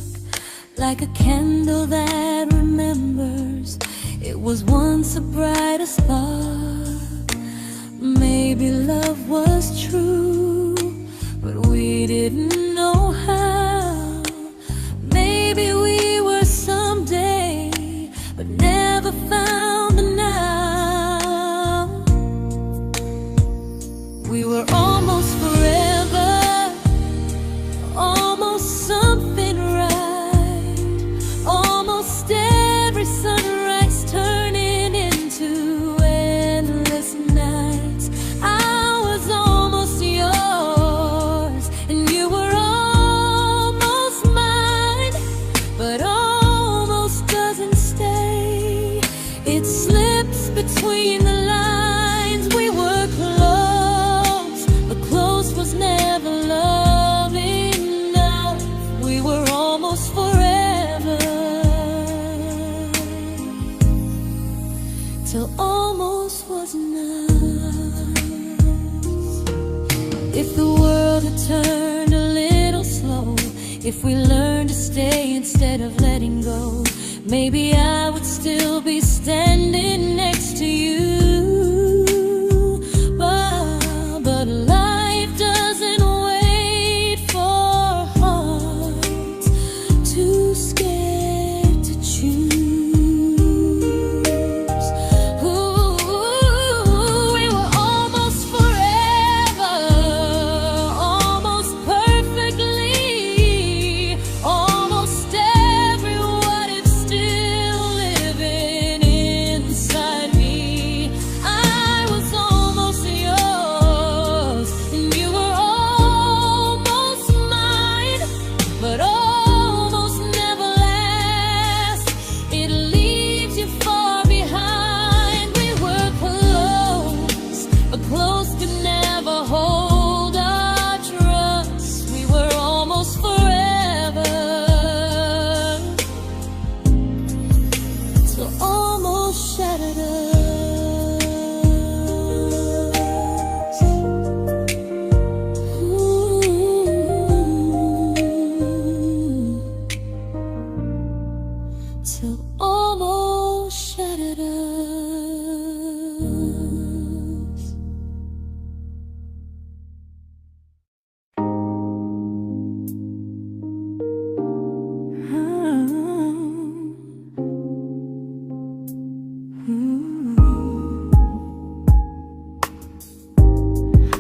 Speaker 1: like a candle that remembers it was once a brighter spark. Maybe love was true, but we didn't know how. Maybe we were someday, but never found the now. We were almost forever, almost something right, almost every sunrise turning into endless nights. I was almost yours, and you were almost mine, but almost doesn't stay. It slips between the lines. We were close, but close was never love enough. We were almost forever, till almost was enough. If the world had turned a little slow, if we learned to stay instead of letting go, maybe I would still be standing next to you. But life doesn't wait.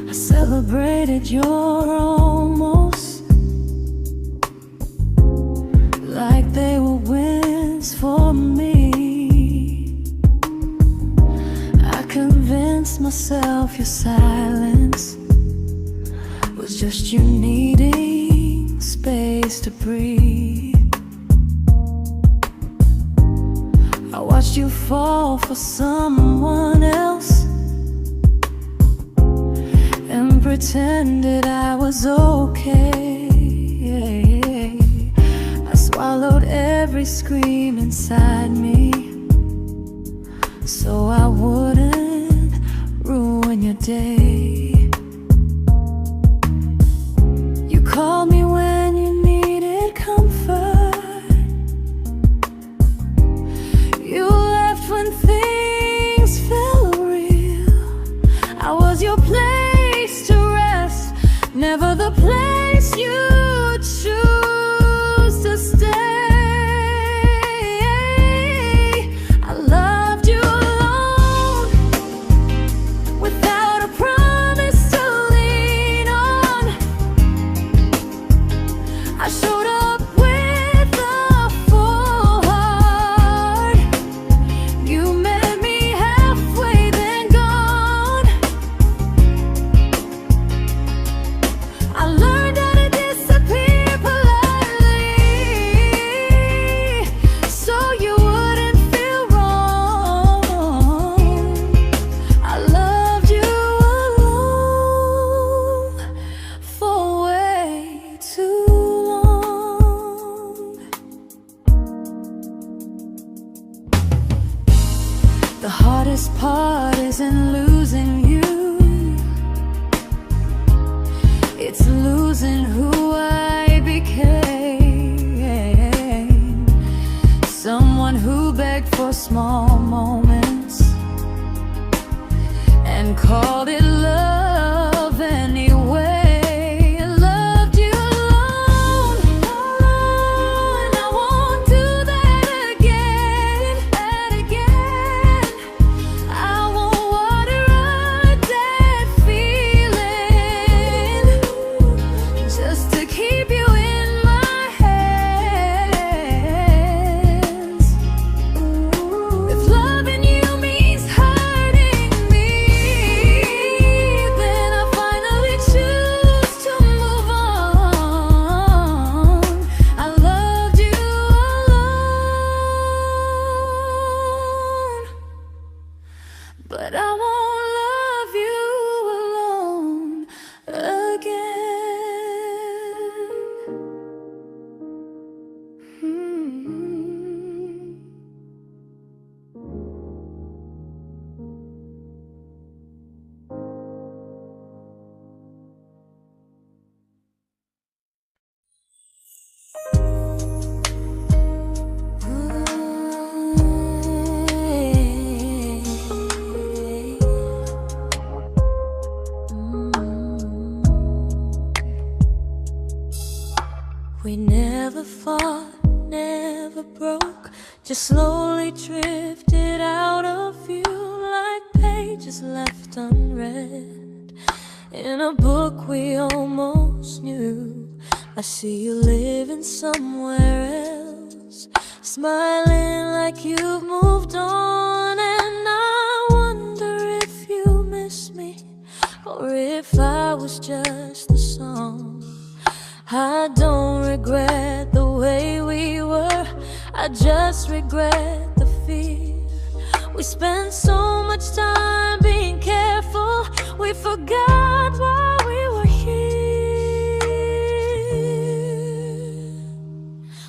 Speaker 1: I celebrated your almost like they were wins for me. I convinced myself your silence was just you needing space to breathe. I watched you fall for someone else and pretended I was okay. I swallowed every scream inside me so I wouldn't ruin your day. You called me when you needed comfort. You left when things felt real. I was your place to rest, never the place you choose to stay. I loved you alone, without a promise to lean on. I showed up with a full heart. You met me halfway, then gone. I learned how to disappear politely, so you wouldn't feel wrong. I loved you alone for way too long. The hardest part isn't losing you, it's losing who I became. Someone who begged for small moments and called it love anyway. I loved you alone, and I won't do that again. I won't water a dead feeling just to keep you in my hands. If loving you means hurting me, then I finally choose to move on. I loved you alone, but I won't love you alone again. We never fought, never broke, just slowly drifted out of view like pages left unread in a book we almost knew. I see you living somewhere else, smiling like you've moved on, and I wonder if you miss me or if I was just the song. I don't regret the way we were, I just regret the fear. We spent so much time being careful, we forgot why we were here.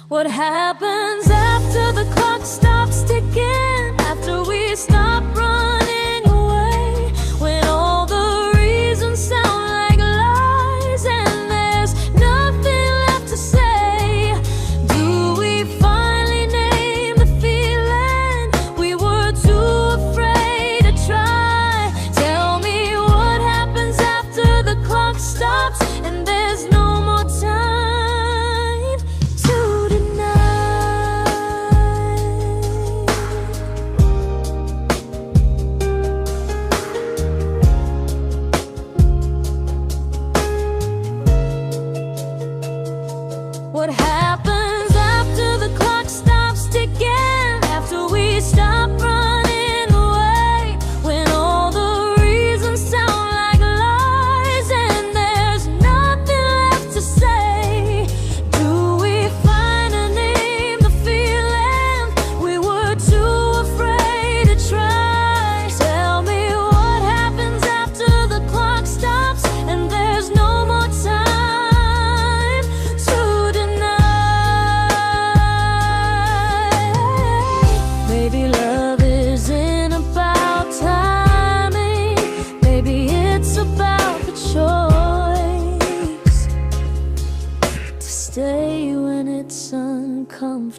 Speaker 1: What happens after the clock stops ticking, after we stop running away, when all the reasons sound like lies and there's nothing left to say? Do we finally name the feeling we were too afraid to try?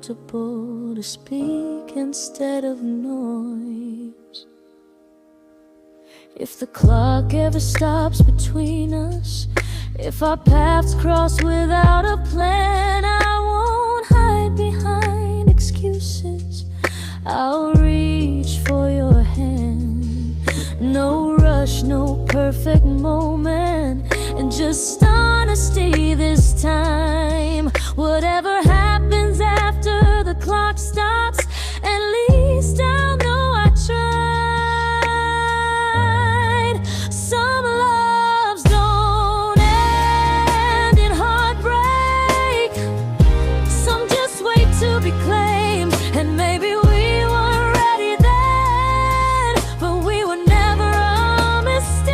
Speaker 1: comfortable to speak instead of noise. If the clock ever stops between us, if our paths cross without a plan, I won't hide behind excuses. I'll reach for your hand. No rush, no perfect moment, and just honesty this time. Whatever happens after the clock stops, at least I'll know I tried. Some loves don't end in heartbreak, some just wait to be claimed. And maybe we weren't ready then, but we were never a mistake.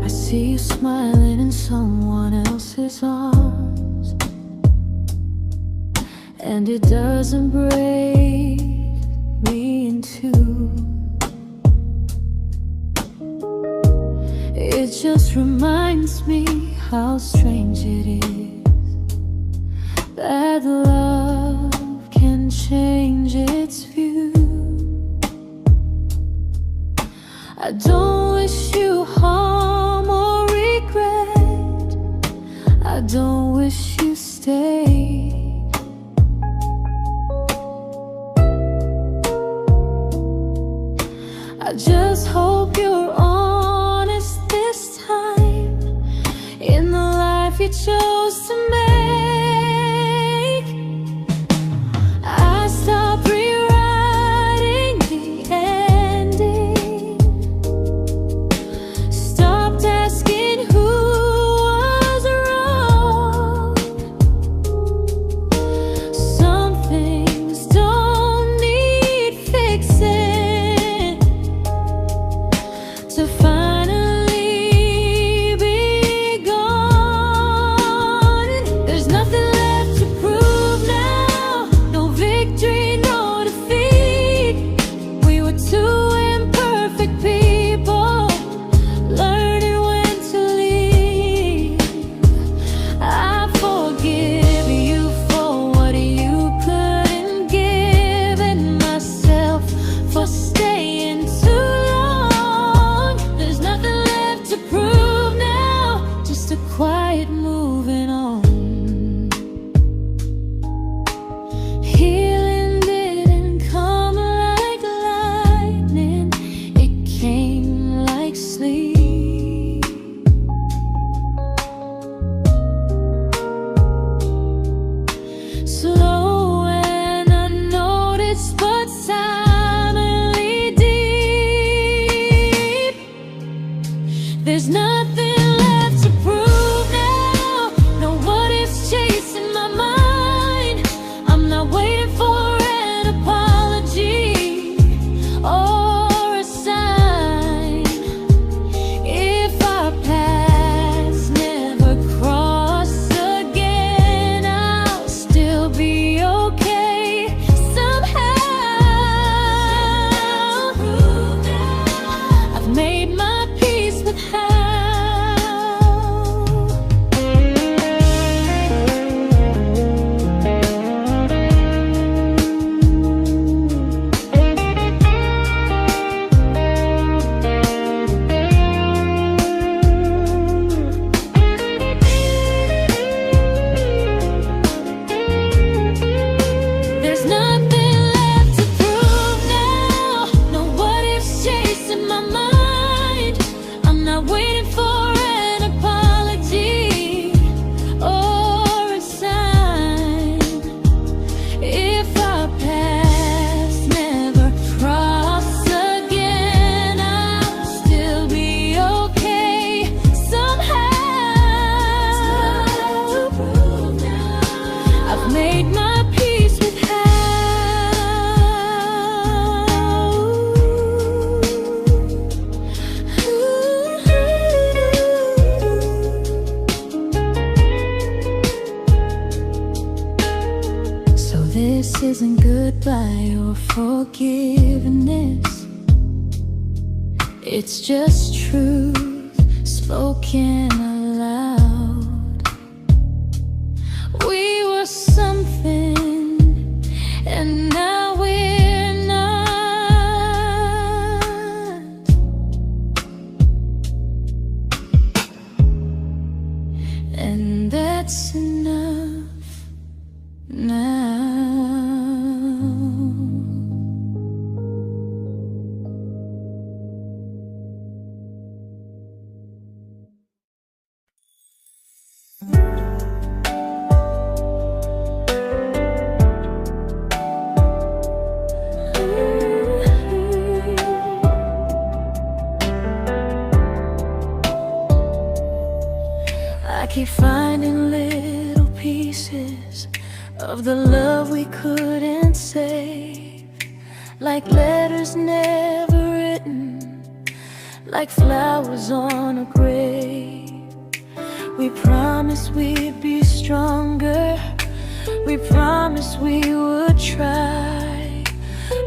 Speaker 1: I see you smiling in someone else's arms, and it doesn't break me in two. It just reminds me how strange it is that love can change its view. I don't wish you harm or regret, I don't wish you stayed. I just hope you're honest this time in the life you chose to make. made my peace with This isn't goodbye or forgiveness. It's just truth spoken aloud. We were something, and now we're not. And that's enough now. I keep finding little pieces of the love we couldn't save, like letters never written, like flowers on a grave. We promised we'd be stronger, we promised we would try,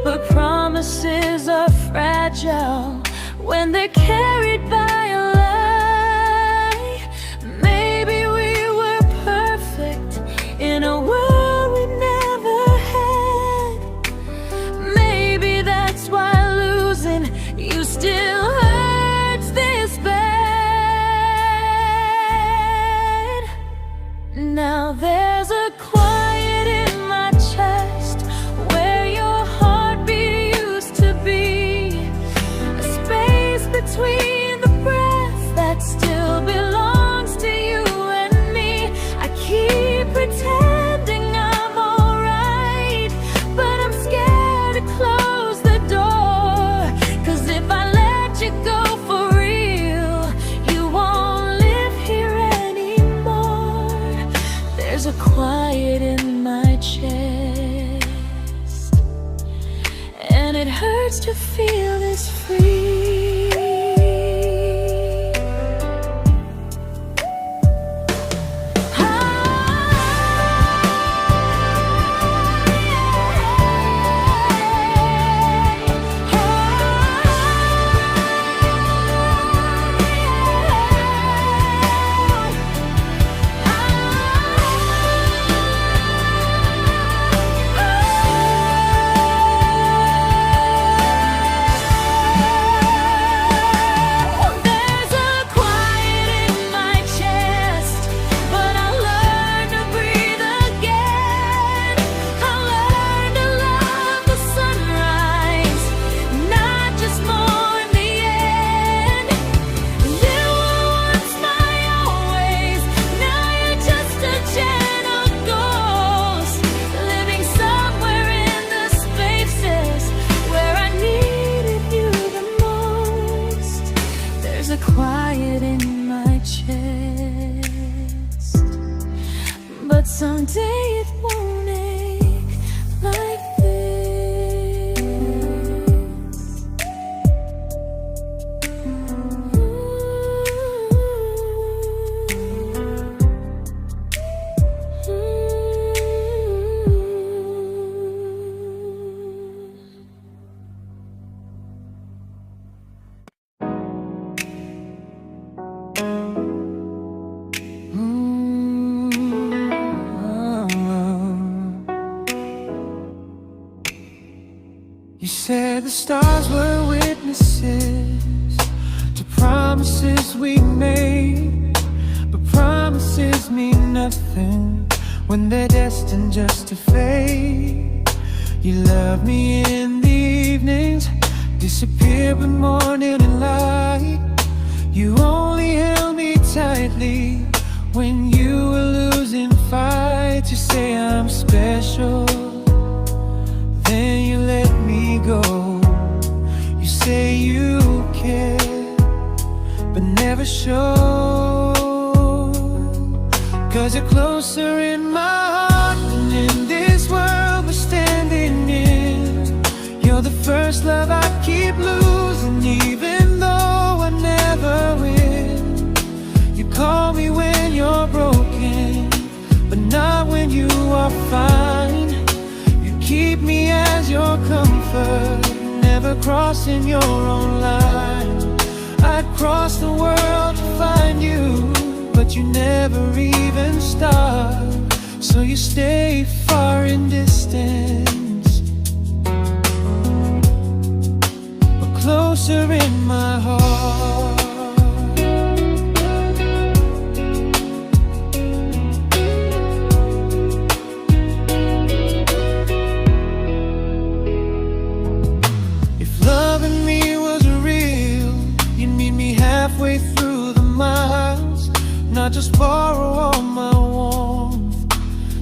Speaker 1: but promises are fragile when they're carried by a lie. Maybe we were perfect in a world we never had. Maybe that's why losing you still hurts this bad. Now there's a quiet in my chest where your heartbeat used to be, a space between the breaths that still belongs to you and me. I keep pretending I'm alright, but I'm scared to close the door, 'cause if I let you go for real, you won't live here anymore. There's a quiet in my chest, and it hurts to feel this free. Quiet in my chest, but someday it won't ache like this.
Speaker 2: You said the stars were witnesses to promises we made, but promises mean nothing when they're destined just to fade. You love me in the evenings, disappear when morning and light. You only held me tightly when you were losing fights. You say I'm special, then you let me go. You say you care, but never show, 'cause you're closer in my heart than in comfort, never crossing your own line. I'd cross the world to find you, but you never even start. So you stay far in distance, but closer in my heart. If loving me was real, you'd meet me halfway through the miles, not just borrow all my warmth,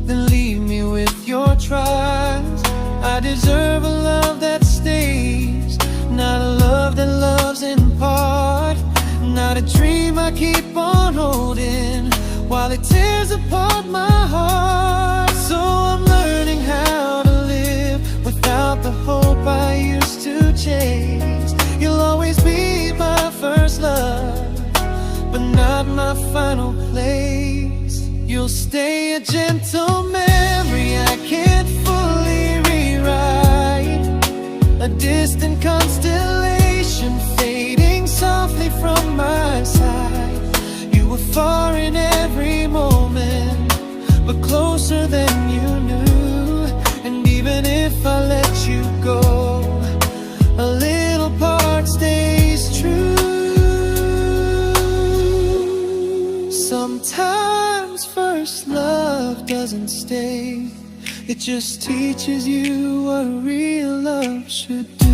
Speaker 2: then leave me with your trials. I deserve a love that stays, not a love that loves in part, not a dream I keep on holding while it tears apart my heart. So I'm learning how to live without the hope I used to chase. You'll always be my first love, but not my final place. You'll stay a gentle memory I can't fully rewrite, a distant constellation fading softly from my side. You were far in every moment, but closer than you knew. And even if I let you go, a little part stays true. Sometimes first love doesn't stay, it just teaches you what real love should do.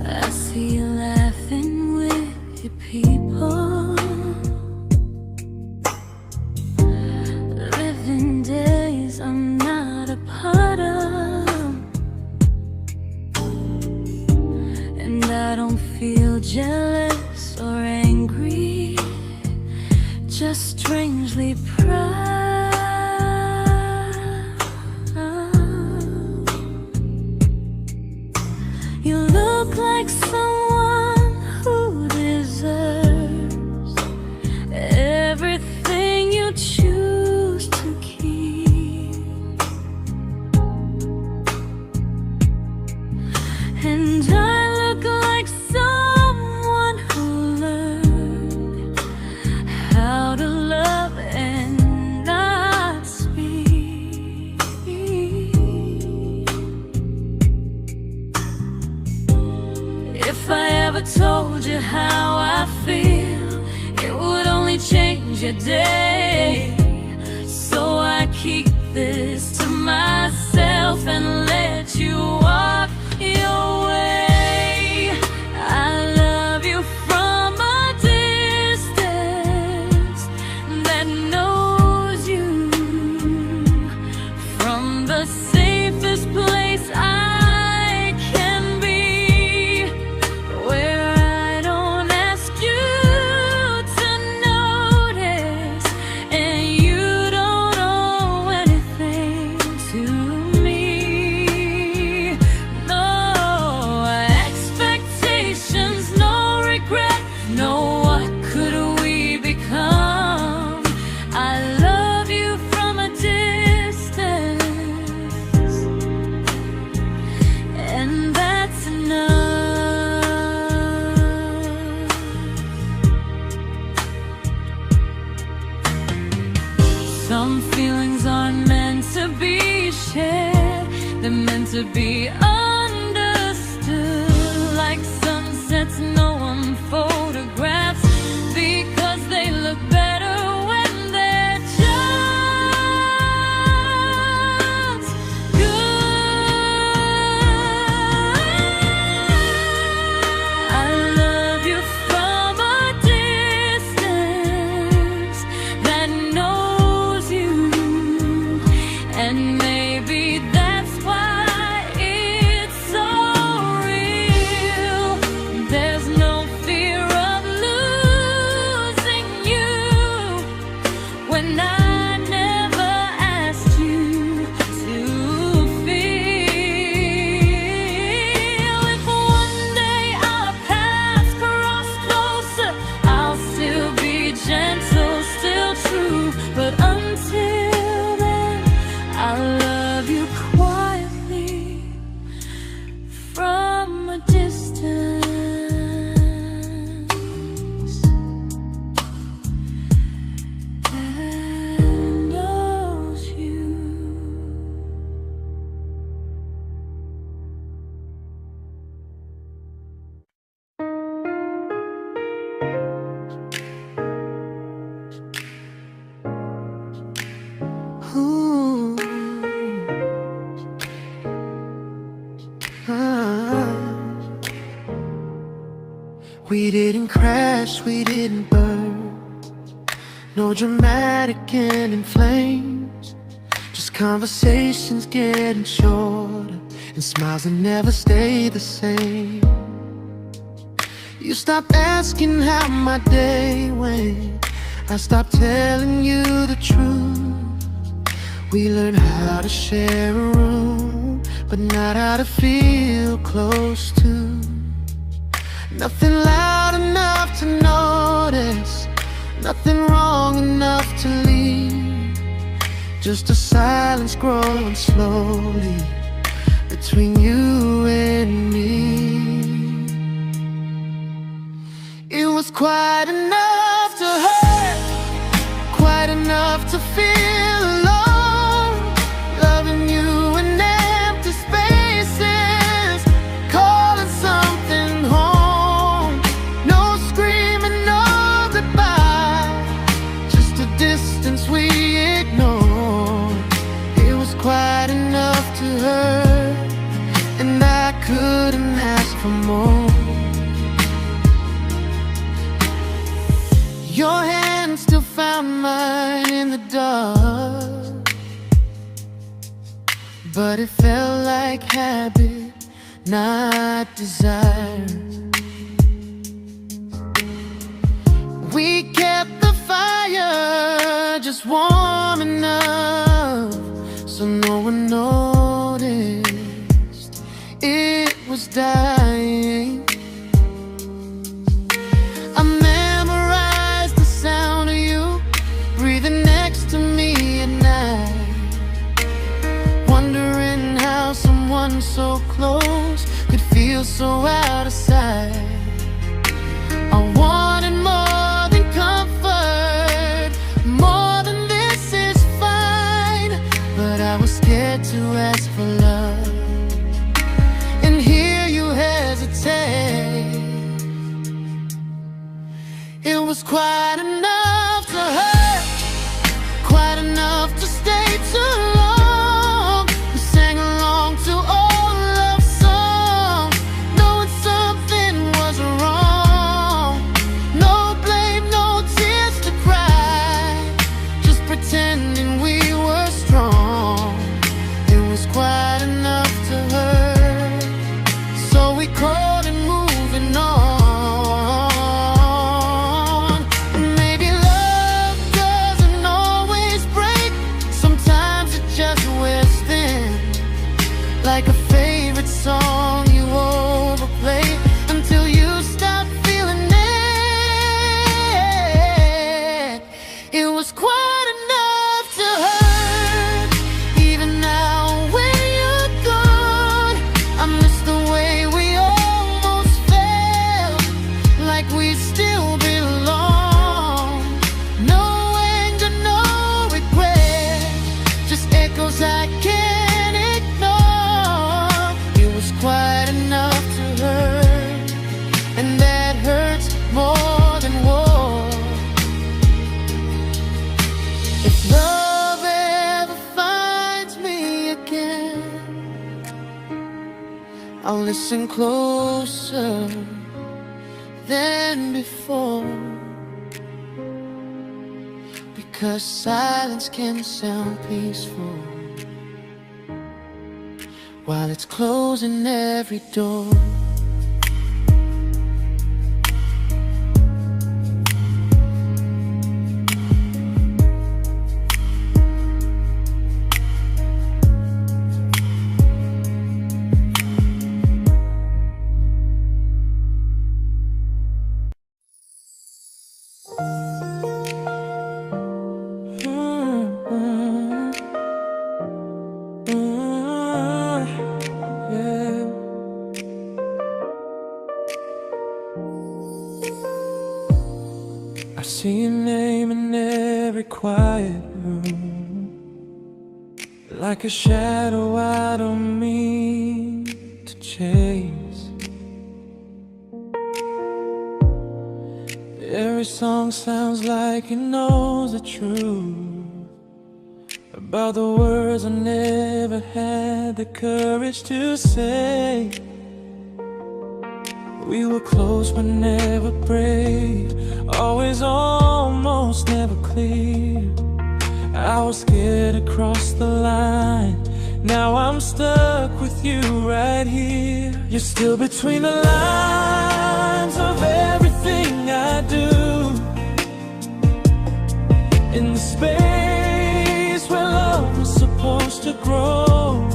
Speaker 1: I see you laughing with your people, living days I'm not a part of, and I don't feel jealous or angry, just strangely proud. You look like someone who deserves everything you choose to keep, and I look like someone who learned how to love and not speak. If I ever told you how I feel, it would only change your day. So I keep this to myself and let you walk your way. I love you from a distance that knows you, from the safest place I can be, where I don't ask you to notice, and you don't owe anything to me. No expectations, no regret, no what could we become. I love you from a distance, and that's enough. Some feelings aren't meant to be shared, they're meant to be understood, like sunsets no one photographs, because they look better when they're just good. I love you from a distance,
Speaker 2: We didn't crash, we didn't burn. No dramatic end in flames. Just conversations getting shorter, and smiles that never stay the same. You stopped asking how my day went. I stopped telling you the truth. We learned how to share a room, but not how to feel close to. Nothing loud enough to notice, nothing wrong enough to leave. Just a silence growing slowly between you and me. It was quite enough to hurt, quite enough to feel alone. Loving you in empty spaces, calling something home. No screaming, no goodbye, just a distance we ignored. It was quite enough to hurt, and I couldn't ask for more. Your hand still found mine in the dark, but it felt like habit, not desire. We kept the fire just warm enough so no one noticed it was dying. I memorized the sound of you breathing next to me at night, wondering how someone so close could feel so out of sight. I wanted more than comfort, more than this is fine, but I was scared to ask for love and hear you hesitate. It was quite enough to hurt, quite enough to stay too long. We sang along to old love songs, knowing something was wrong. No blame, no tears to cry, just pretending we were strong. It was quite enough to hurt, so we called and moving on. Like a favorite song you overplay until you stop feeling it. It was quite enough to hurt. Even now when you're gone, I miss the way we almost felt, like we still belong. No anger, no regret, just echoes I can't ignore. It was quite enough to hurt, and that hurts more than war. If love ever finds me again, I'll listen closer than before, because silence can sound peaceful while it's closing every door. I see your name in every quiet room, like a shadow I don't mean to chase. Every song sounds like it knows the truth about the words I never had the courage to say. We were close but never prayed, always almost never clear. I was scared to cross the line, now I'm stuck with you right here. You're still between the lines of everything I do, in the space where love was supposed to grow.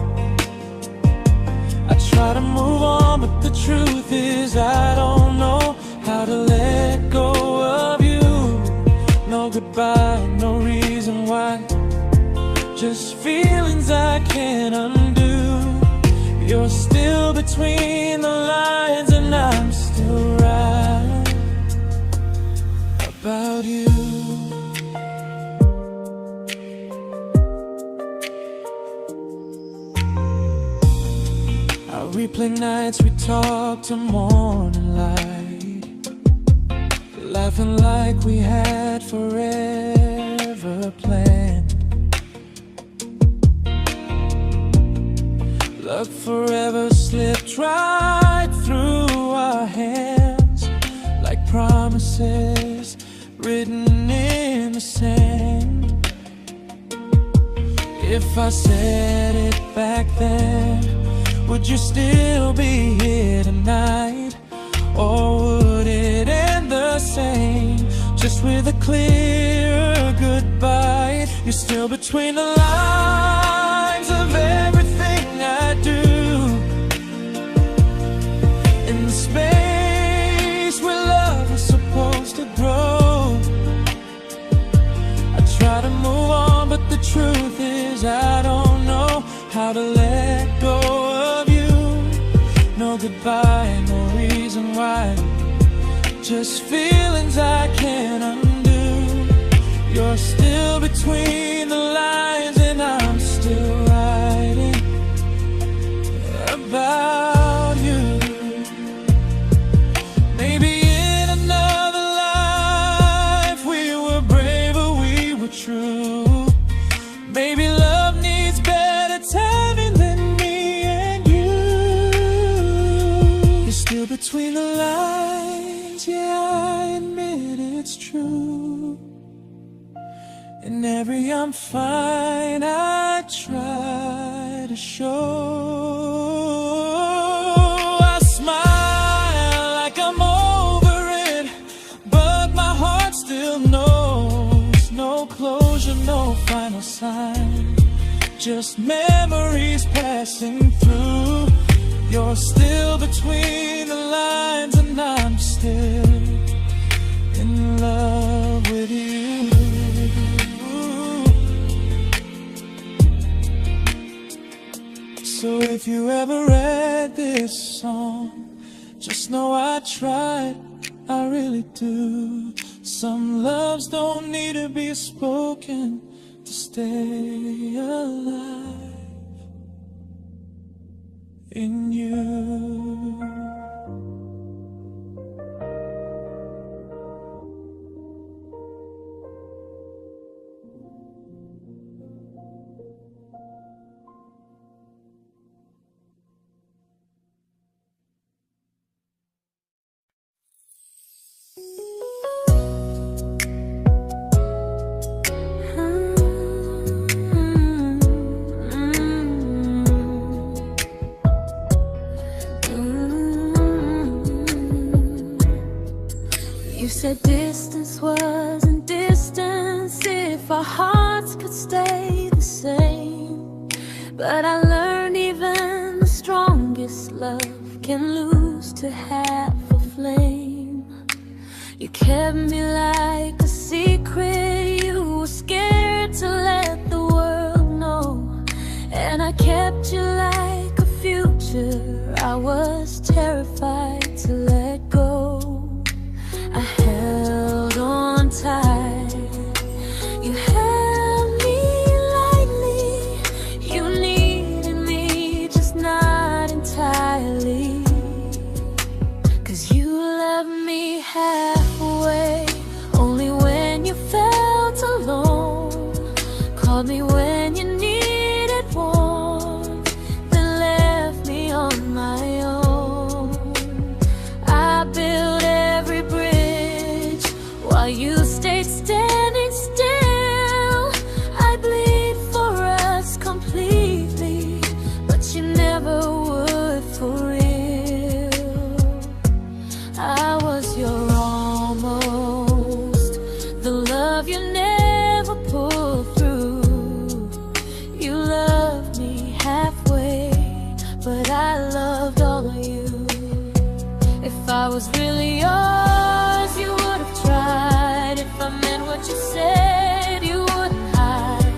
Speaker 2: I try to move on, but the truth is I don't know how to let go of you. No goodbye, no reason why, just feelings I can't undo. You're still between the lines and I'm still right about you. I replay nights we talk to morning light, laughing like we had forever planned. Luck forever slipped right through our hands, like promises written in the sand. If I said it back then, would you still be here tonight? Or would it end the same, just with a clear goodbye? You're still between the lines of everything I do, in the space where love was supposed to grow. I try to move on, but the truth is I don't know how to let go of you. No goodbye, no reason why, just feelings I can't undo. You're still between the lines and I'm still writing about you. Maybe in another life we were braver, we were true. Maybe love needs better timing than me and you. You're still between the lines, yeah, I admit it's true. In every I'm fine I try to show. I smile like I'm over it, but my heart still knows. No closure, no final sign, just memories passing through. You're still between the lines and I'm still in love with you. So if you ever read this song, just know I tried, I really do. Some loves don't need to be spoken to stay alive in you.
Speaker 1: You said distance wasn't distance if our hearts could stay the same. But I learned even the strongest love can lose to half a flame. You kept me like a secret, you were scared to let the world know. And I kept you like a future, I was terrified to let go. I held on tight, you held me lightly. You needed me, just not entirely. 'Cause you left me halfway, only when you felt alone. Called me when you needed warmth, then left me on my own. I you stayed standing still. I bleed for us completely, but you never would for real. I was your almost, the love you never pulled through. You loved me halfway, but I loved all of you. If I was really yours, you would have tried. If I meant what you said, you wouldn't hide.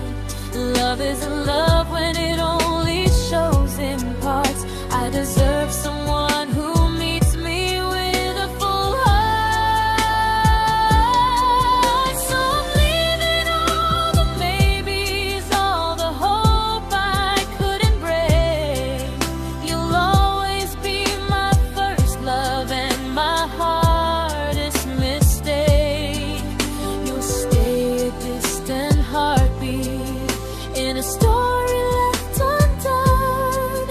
Speaker 1: Love isn't love when it only shows in parts. I deserve someone who meets me with a full heart. So I'm leaving all the maybes, all the hope I couldn't break. You'll always be my first love and my hardest mistake. You'll stay a distant heartbeat in a story left undone,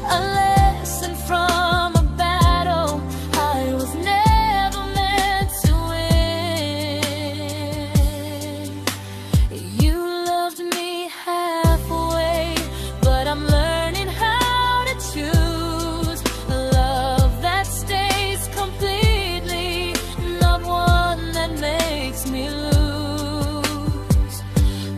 Speaker 1: a lesson from a battle I was never meant to win. You loved me halfway, but I'm learning how to choose a love that stays completely, not one that makes me lose.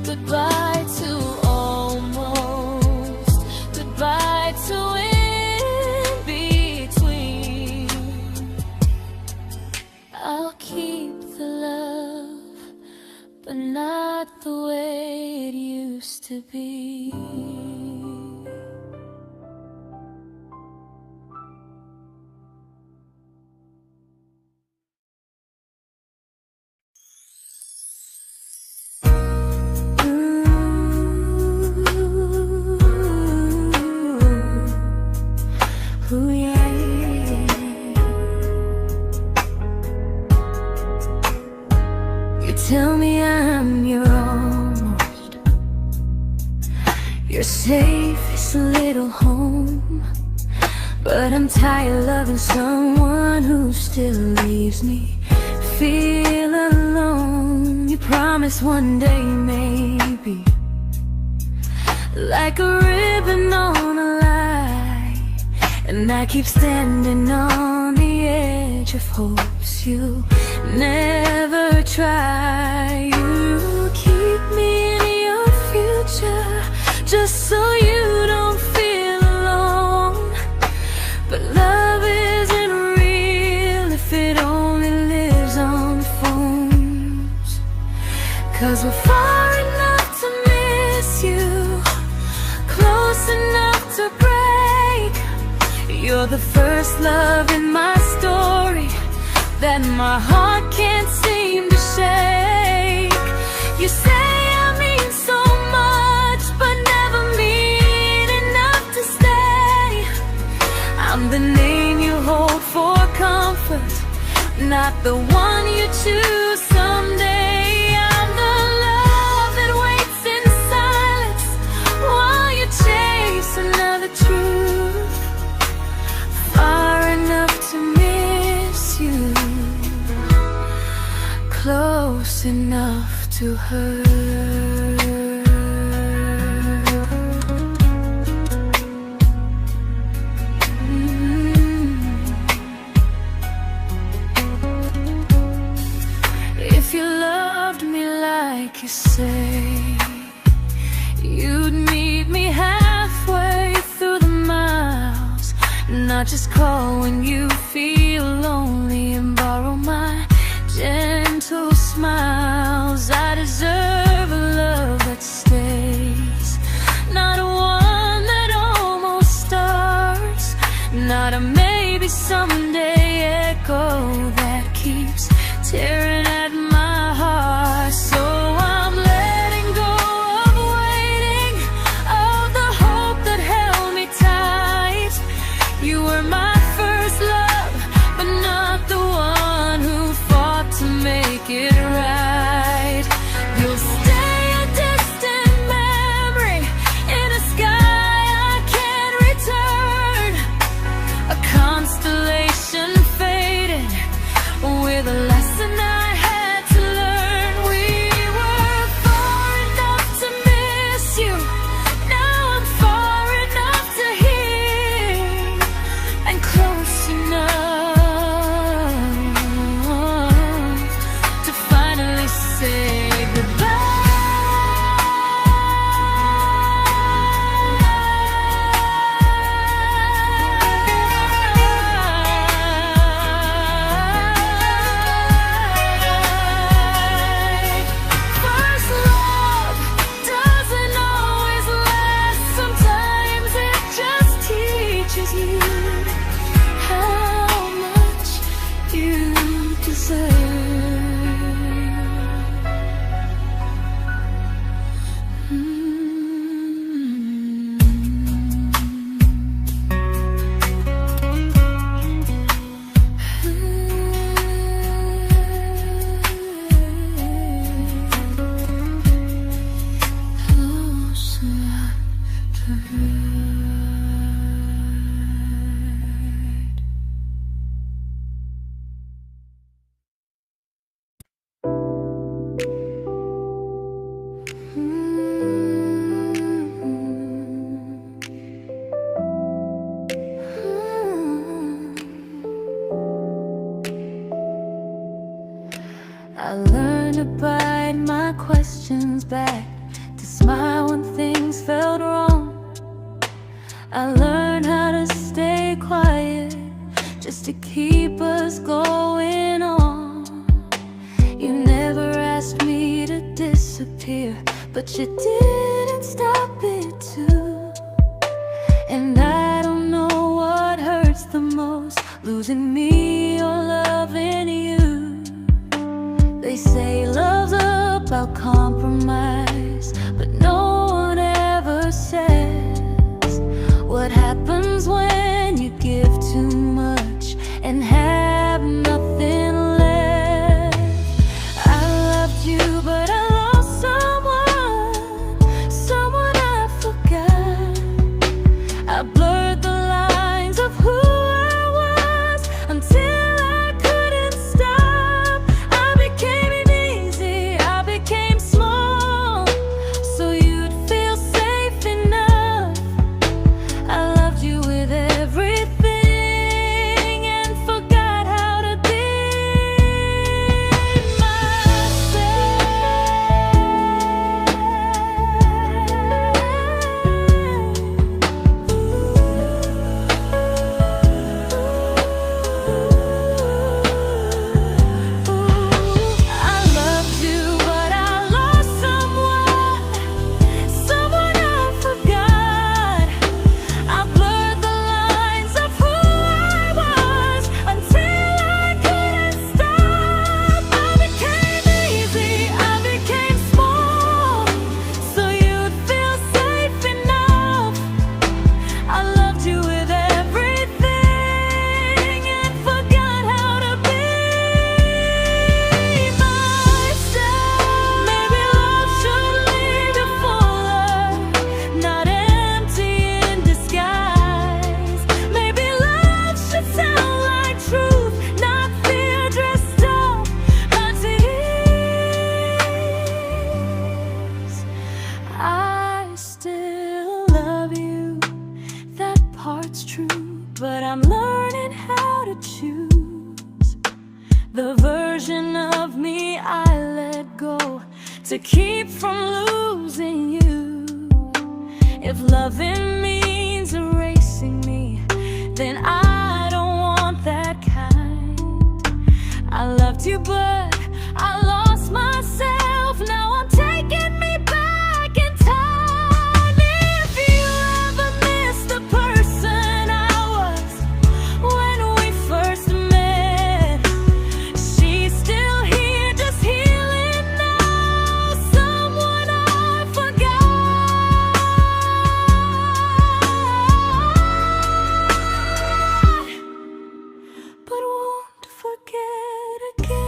Speaker 1: Goodbye to almost, goodbye to in between. I'll keep the love, but not the way it used to be. Ooh, yeah, yeah. You tell me I'm your almost, your safest little home, but I'm tired loving someone who still leaves me feel alone. You promise one day maybe, like a ribbon on a line, and I keep standing on the edge of hopes you never try. You keep me in your future just so you don't feel alone. But love isn't real if it only lives on the phones. 'Cause we're far enough to miss you, close enough to break. You're the first love in my story that my heart can't seem to shake. You say I mean so much, but never mean enough to stay. I'm the name you hold for comfort, not the one you choose someday. I'm the love that waits in silence while you chase another truth. Far enough to miss you, close enough to hurt. If you loved me like you say, you'd meet me halfway through the miles, not just call when you feel lonely and borrow my gentle smiles. I deserve a love that stays, not one that almost starts, not a maybe someday echo that keeps tearing at my heart. So I'm letting go of waiting, of the hope that held me tight. You were my first love, but not the one who fought to make it right. You'll stay a distant memory in a sky I can't return, a constellation faded with a lesson I I learned to bite my questions back, to smile when things felt wrong. I learned how to stay quiet, just to keep us going on. You never asked me to disappear, but you didn't stop it too. And I don't know what hurts the most, losing me or loving you. They say love's about compromise, but no one ever says what happens when you give too much and have nothing left. I loved you, but I lost someone I forgot. I blurred the lines of who I was until I couldn't stop. I became easy, I became small, so you'd feel safe enough. I loved you with everything and forgot how to be but I'm learning how to choose the version of me I let go to keep from losing you. If loving means erasing me, then I don't want that kind. I loved you, but I lost myself. Now I'm taking me back in time. If you ever miss the person I was when we first met, she's still here, just healing now. Someone I forgot, but won't forget again.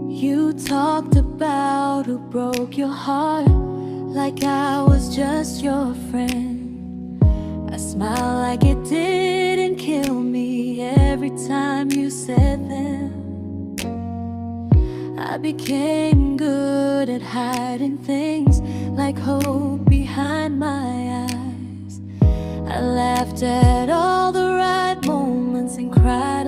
Speaker 1: You talked about who broke your heart, like I was just your friend. I smile like it didn't kill me every time you said them. I became good at hiding things like hope behind my eyes. I laughed at all the right moments and cried